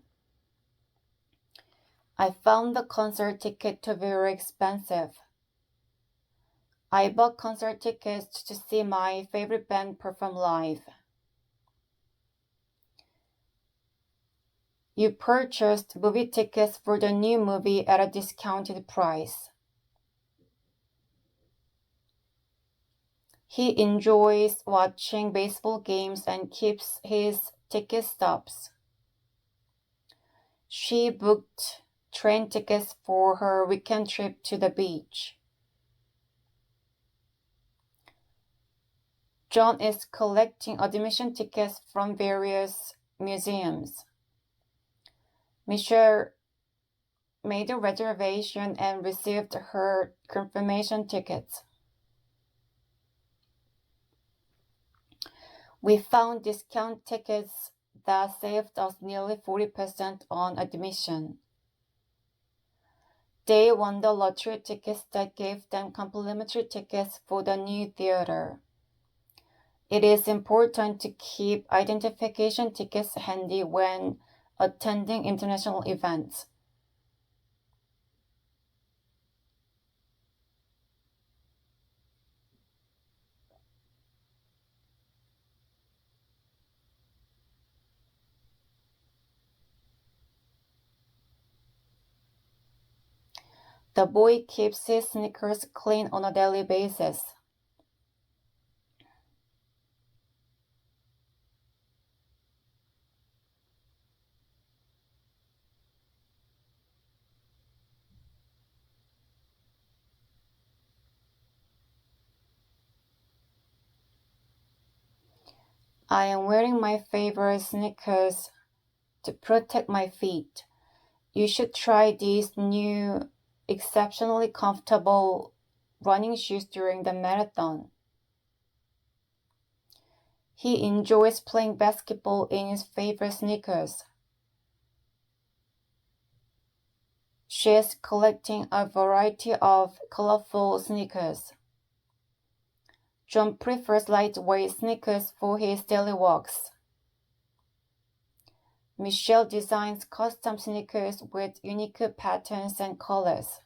I found the concert ticket to be very expensive. I bought concert tickets to see my favorite band perform live. You purchased movie tickets for the new movie at a discounted price. He enjoys watching baseball games and keeps his ticket stubs. She booked train tickets for her weekend trip to the beach. John is collecting admission tickets from various museums. Michelle made a reservation and received her confirmation tickets. We found discount tickets that saved us nearly 40% on admission. They won the lottery tickets that gave them complimentary tickets for the new theater. It is important to keep identification tickets handy when attending international events. The boy keeps his sneakers clean on a daily basis. I am wearing my favorite sneakers to protect my feet. You should try these new, exceptionally comfortable running shoes during the marathon. He enjoys playing basketball in his favorite sneakers. She is collecting a variety of colorful sneakers. John prefers lightweight sneakers for his daily walks. Michelle designs custom sneakers with unique patterns and colors.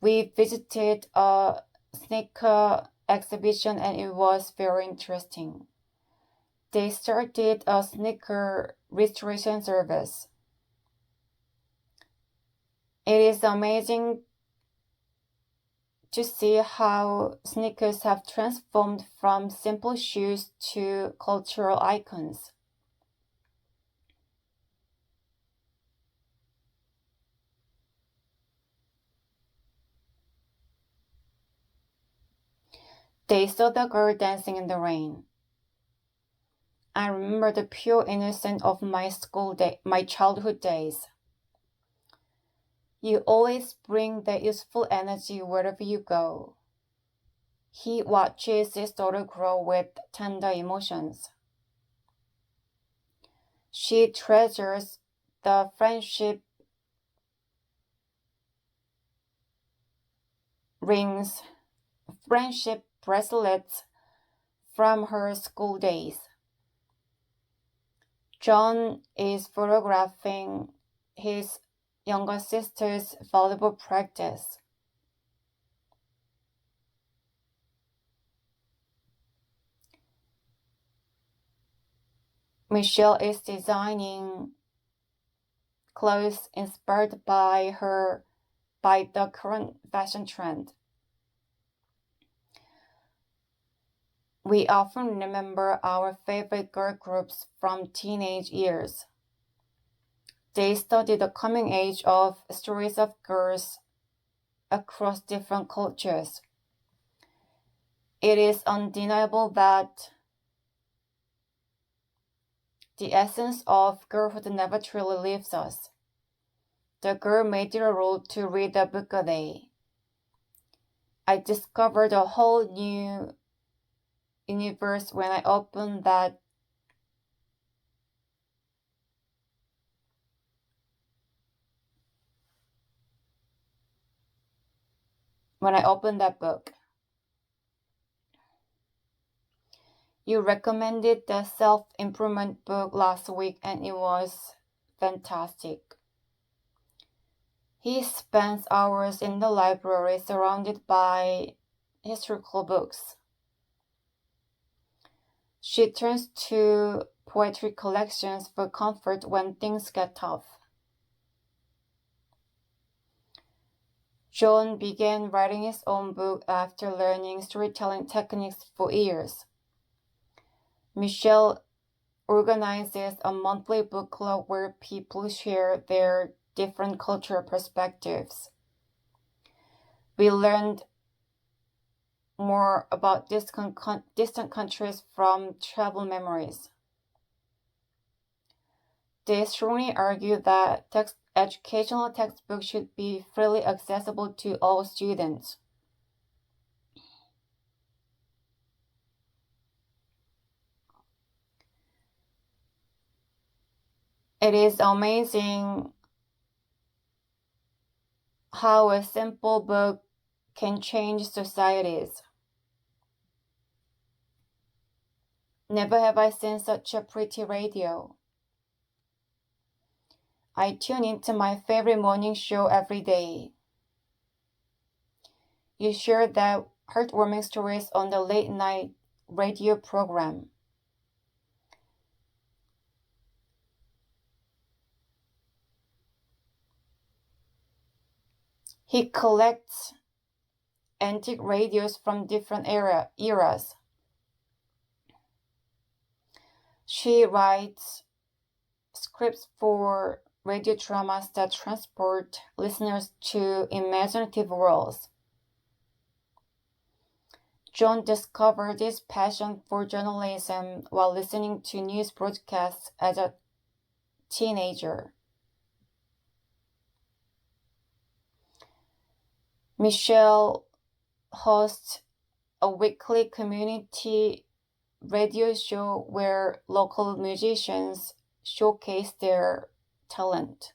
We visited a sneaker exhibition and it was very interesting. They started a sneaker restoration service. It is amazing to see how sneakers have transformed from simple shoes to cultural icons. They saw the girl dancing in the rain. I remember the pure innocence of my childhood days. You always bring the useful energy wherever you go. He watches his daughter grow with tender emotions. She treasures the friendship bracelets from her school days. John is photographing his younger sister's volleyball practice. Michelle is designing clothes inspired by the current fashion trend. We often remember our favorite girl groups from teenage years. They study the coming age of stories of girls across different cultures. It is undeniable that the essence of girlhood never truly leaves us. The girl made it a rule to read a book a day. I discovered a whole new universe when I opened that book. You recommended the self-improvement book last week and it was fantastic. He spends hours in the library surrounded by historical books. She turns to poetry collections for comfort when things get tough. John began writing his own book after learning storytelling techniques for years. Michelle organizes a monthly book club where people share their different cultural perspectives. We learned more about distant countries from travel memories. They strongly argue that educational textbooks should be freely accessible to all students. It is amazing how a simple book can change societies. Never have I seen such a pretty radio. I tune into my favorite morning show every day. You shared that heartwarming stories on the late night radio program. He collects antique radios from different eras. She writes scripts for radio dramas that transport listeners to imaginative worlds. John discovered his passion for journalism while listening to news broadcasts as a teenager. Michelle hosts a weekly community radio show where local musicians showcase their talent.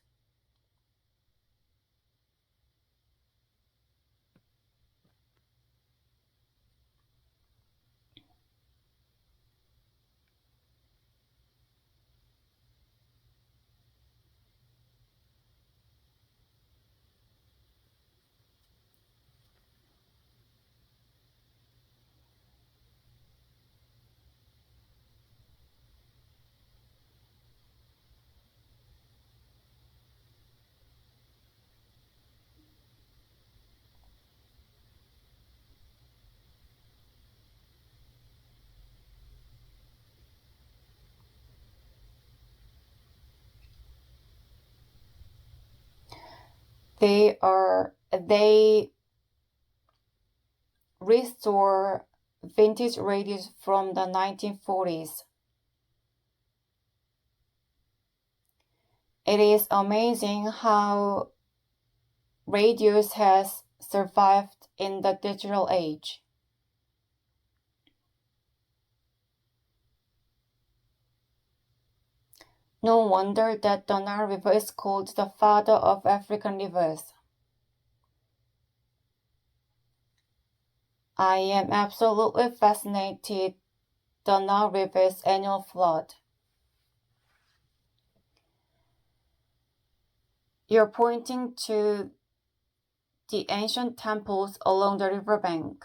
They restore vintage radios from the 1940s. It is amazing how radios has survived in the digital age. No wonder that the Nile River is called the father of African rivers. I am absolutely fascinated the Nile River's annual flood. You're pointing to the ancient temples along the riverbank.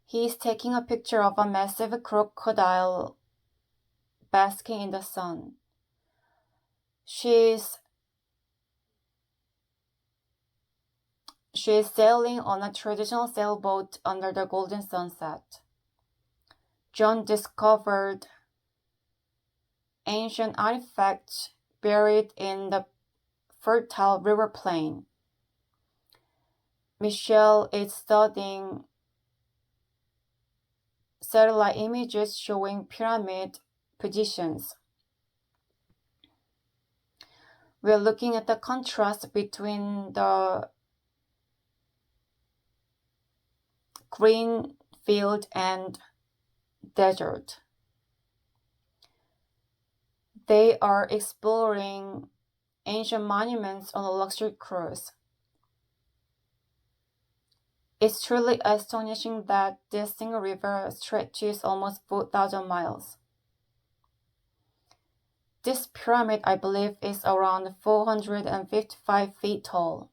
He's taking a picture of a massive crocodile basking in the sun. She's sailing on a traditional sailboat under the golden sunset. John discovered ancient artifacts buried in the fertile river plain. Michelle is studying satellite images showing pyramid positions. We're looking at the contrast between the green field and desert. They are exploring ancient monuments on a luxury cruise. It's truly astonishing that this single river stretches almost 4,000 miles. This pyramid, I believe, is around 455 feet tall.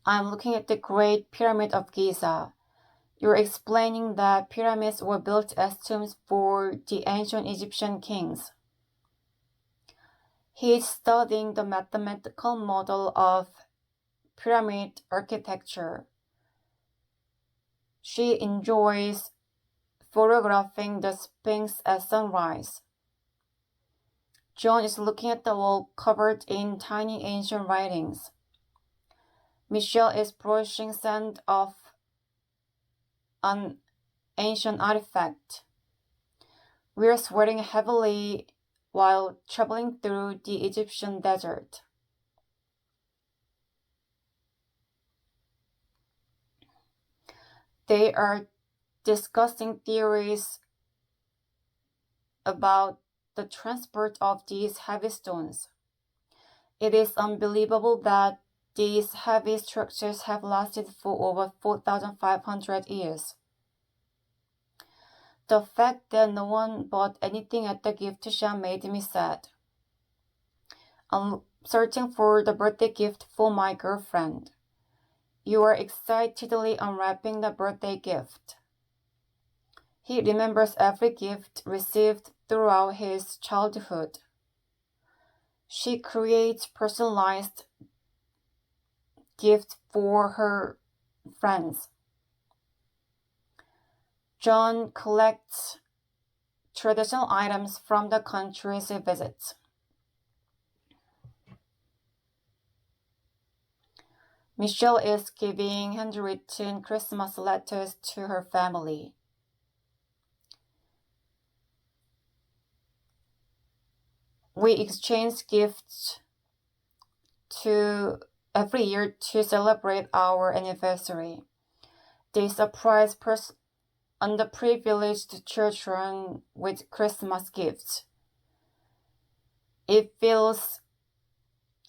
I'm looking at the Great Pyramid of Giza. You're explaining that pyramids were built as tombs for the ancient Egyptian kings. He's studying the mathematical model of pyramid architecture. She enjoys photographing the Sphinx at sunrise. John is looking at the wall covered in tiny ancient writings. Michelle is brushing sand off an ancient artifact. We're sweating heavily while traveling through the Egyptian desert. They are discussing theories about the transport of these heavy stones. It is unbelievable that these heavy structures have lasted for over 4,500 years. The fact that no one bought anything at the gift shop made me sad. I'm searching for the birthday gift for my girlfriend. You are excitedly unwrapping the birthday gift. He remembers every gift received throughout his childhood. She creates personalized gifts for her friends. John collects traditional items from the countries he visits. Michelle is giving handwritten Christmas letters to her family. We exchange gifts every year to celebrate our anniversary. They surprise underprivileged children with Christmas gifts. It feels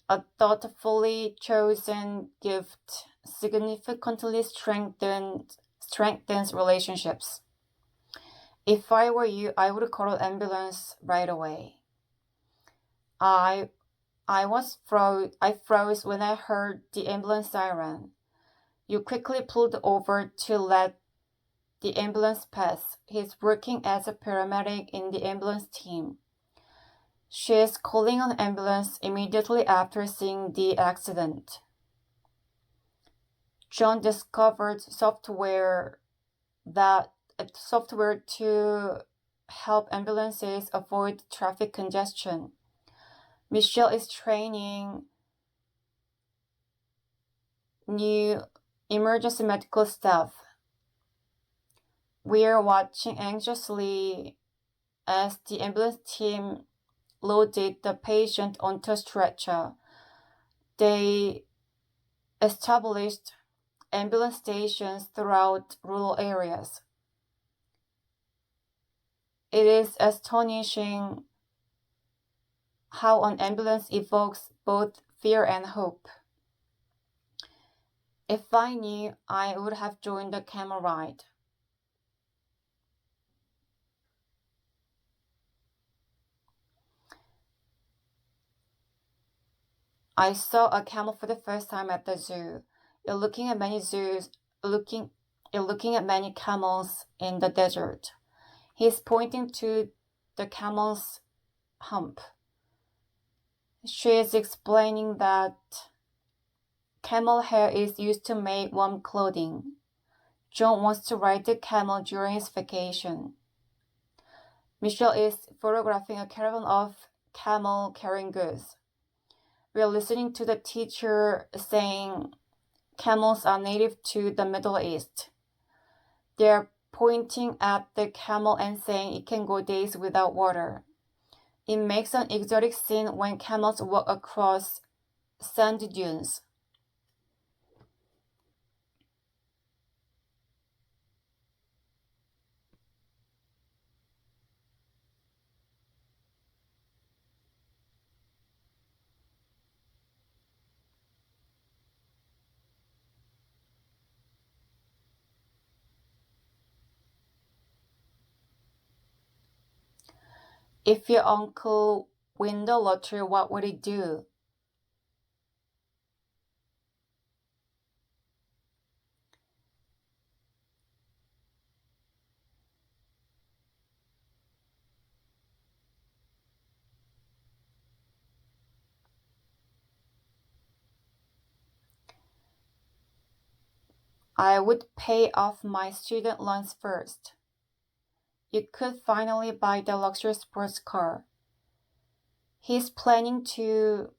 a thoughtfully chosen gift significantly strengthens relationships. If I were you, I would call an ambulance right away. I froze when I heard the ambulance siren. You quickly pulled over to let the ambulance pass. He's working as a paramedic in the ambulance team. She's calling an ambulance immediately after seeing the accident. John discovered software to help ambulances avoid traffic congestion. Michelle is training new emergency medical staff. We are watching anxiously as the ambulance team loaded the patient onto a stretcher. They established ambulance stations throughout rural areas. It is astonishing how an ambulance evokes both fear and hope. If I knew, I would have joined the camel ride. I saw a camel for the first time at the zoo. You're looking at many camels in the desert. He's pointing to the camel's hump. She is explaining that camel hair is used to make warm clothing. John wants to ride the camel during his vacation. Michelle is photographing a caravan of camel carrying goods. We are listening to the teacher saying camels are native to the Middle East. They are pointing at the camel and saying it can go days without water. It makes an exotic scene when camels walk across sand dunes. If your uncle win the lottery, what would he do? I would pay off my student loans first. You could finally buy the luxury sports car. He's planning to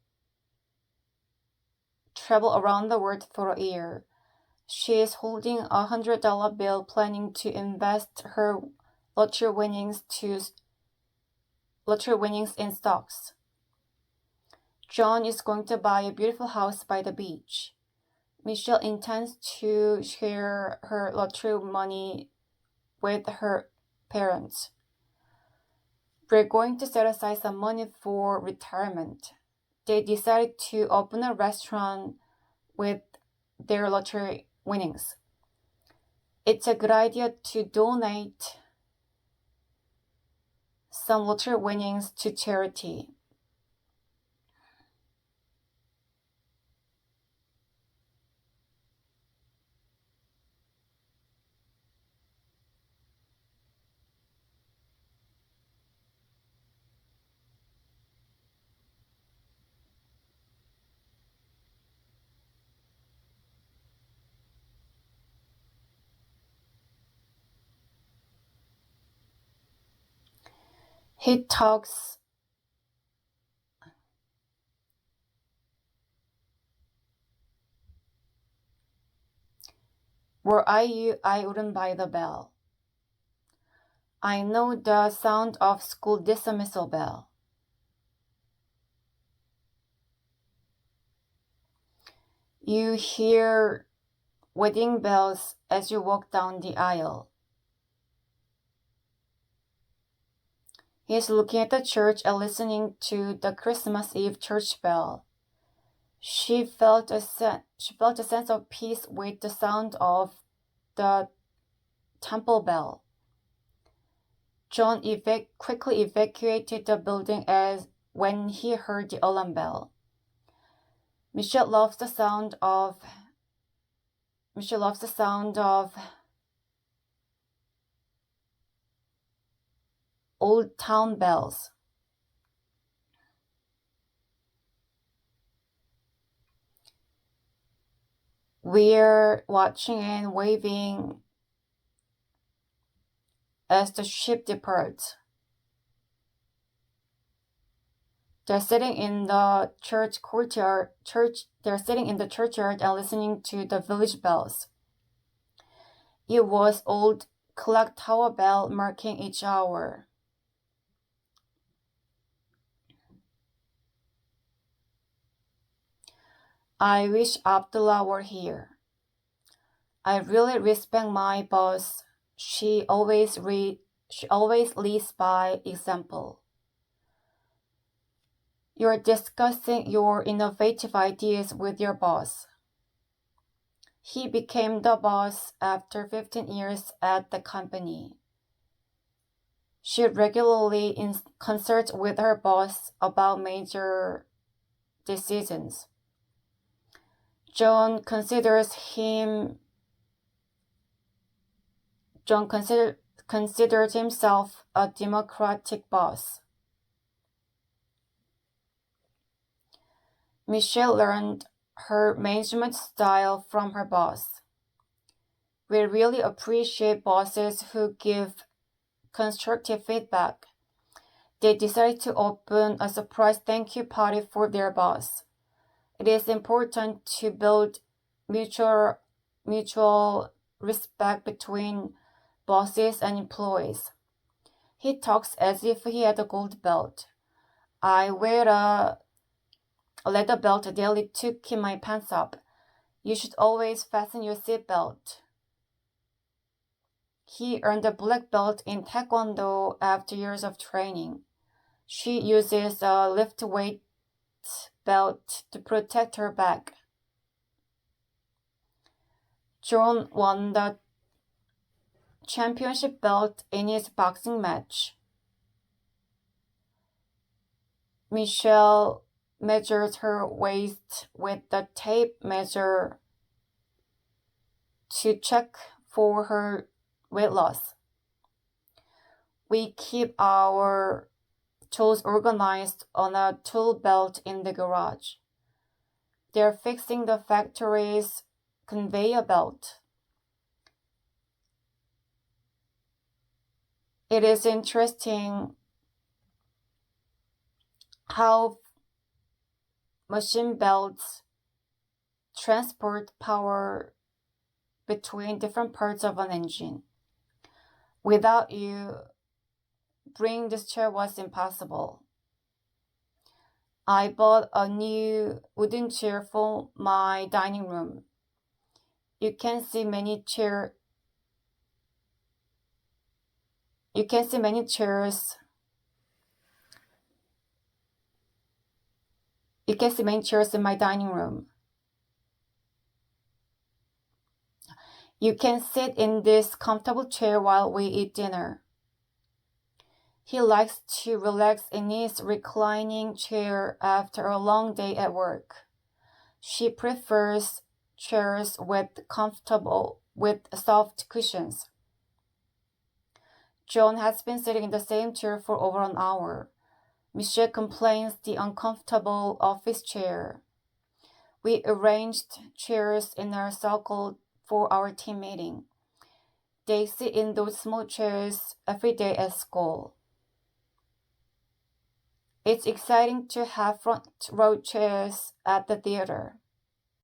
travel around the world for a year. She is holding a $100 bill, planning to invest her lottery winnings in stocks. John is going to buy a beautiful house by the beach. Michelle intends to share her lottery money with her parents. We're going to set aside some money for retirement. They decided to open a restaurant with their lottery winnings. It's a good idea to donate some lottery winnings to charity. He talks Were I you, I wouldn't buy the bell. I know the sound of school dismissal bell. You hear wedding bells as you walk down the aisle. He's looking at the church and listening to the Christmas Eve church bell. She felt a sense of peace with the sound of the temple bell. John quickly evacuated the building when he heard the alarm bell. Michelle loves the sound of old town bells. We're watching and waving as the ship departs. They're sitting in the churchyard and listening to the village bells. It was old clock tower bell marking each hour. I wish Abdullah were here. I really respect my boss. She always leads by example. You're discussing your innovative ideas with your boss. He became the boss after 15 years at the company. She regularly consults with her boss about major decisions. John considered himself a democratic boss. Michelle learned her management style from her boss. We really appreciate bosses who give constructive feedback. They decided to open a surprise thank you party for their boss. It is important to build mutual respect between bosses and employees. He talks as if he had a gold belt. I wear a leather belt daily to keep my pants up. You should always fasten your seatbelt. He earned a black belt in Taekwondo after years of training. She uses a lift weight belt to protect her back. John won the championship belt in his boxing match. Michelle measures her waist with the tape measure to check for her weight loss. We keep our tools organized on a tool belt in the garage. They're fixing the factory's conveyor belt. It is interesting how machine belts transport power between different parts of an engine. Without you, bringing this chair was impossible. I bought a new wooden chair for my dining room. You can see many chairs in my dining room. You can sit in this comfortable chair while we eat dinner. He likes to relax in his reclining chair after a long day at work. She prefers chairs with soft cushions. John has been sitting in the same chair for over an hour. Michelle complains the uncomfortable office chair. We arranged chairs in a circle for our team meeting. They sit in those small chairs every day at school. It's exciting to have front row chairs at the theater.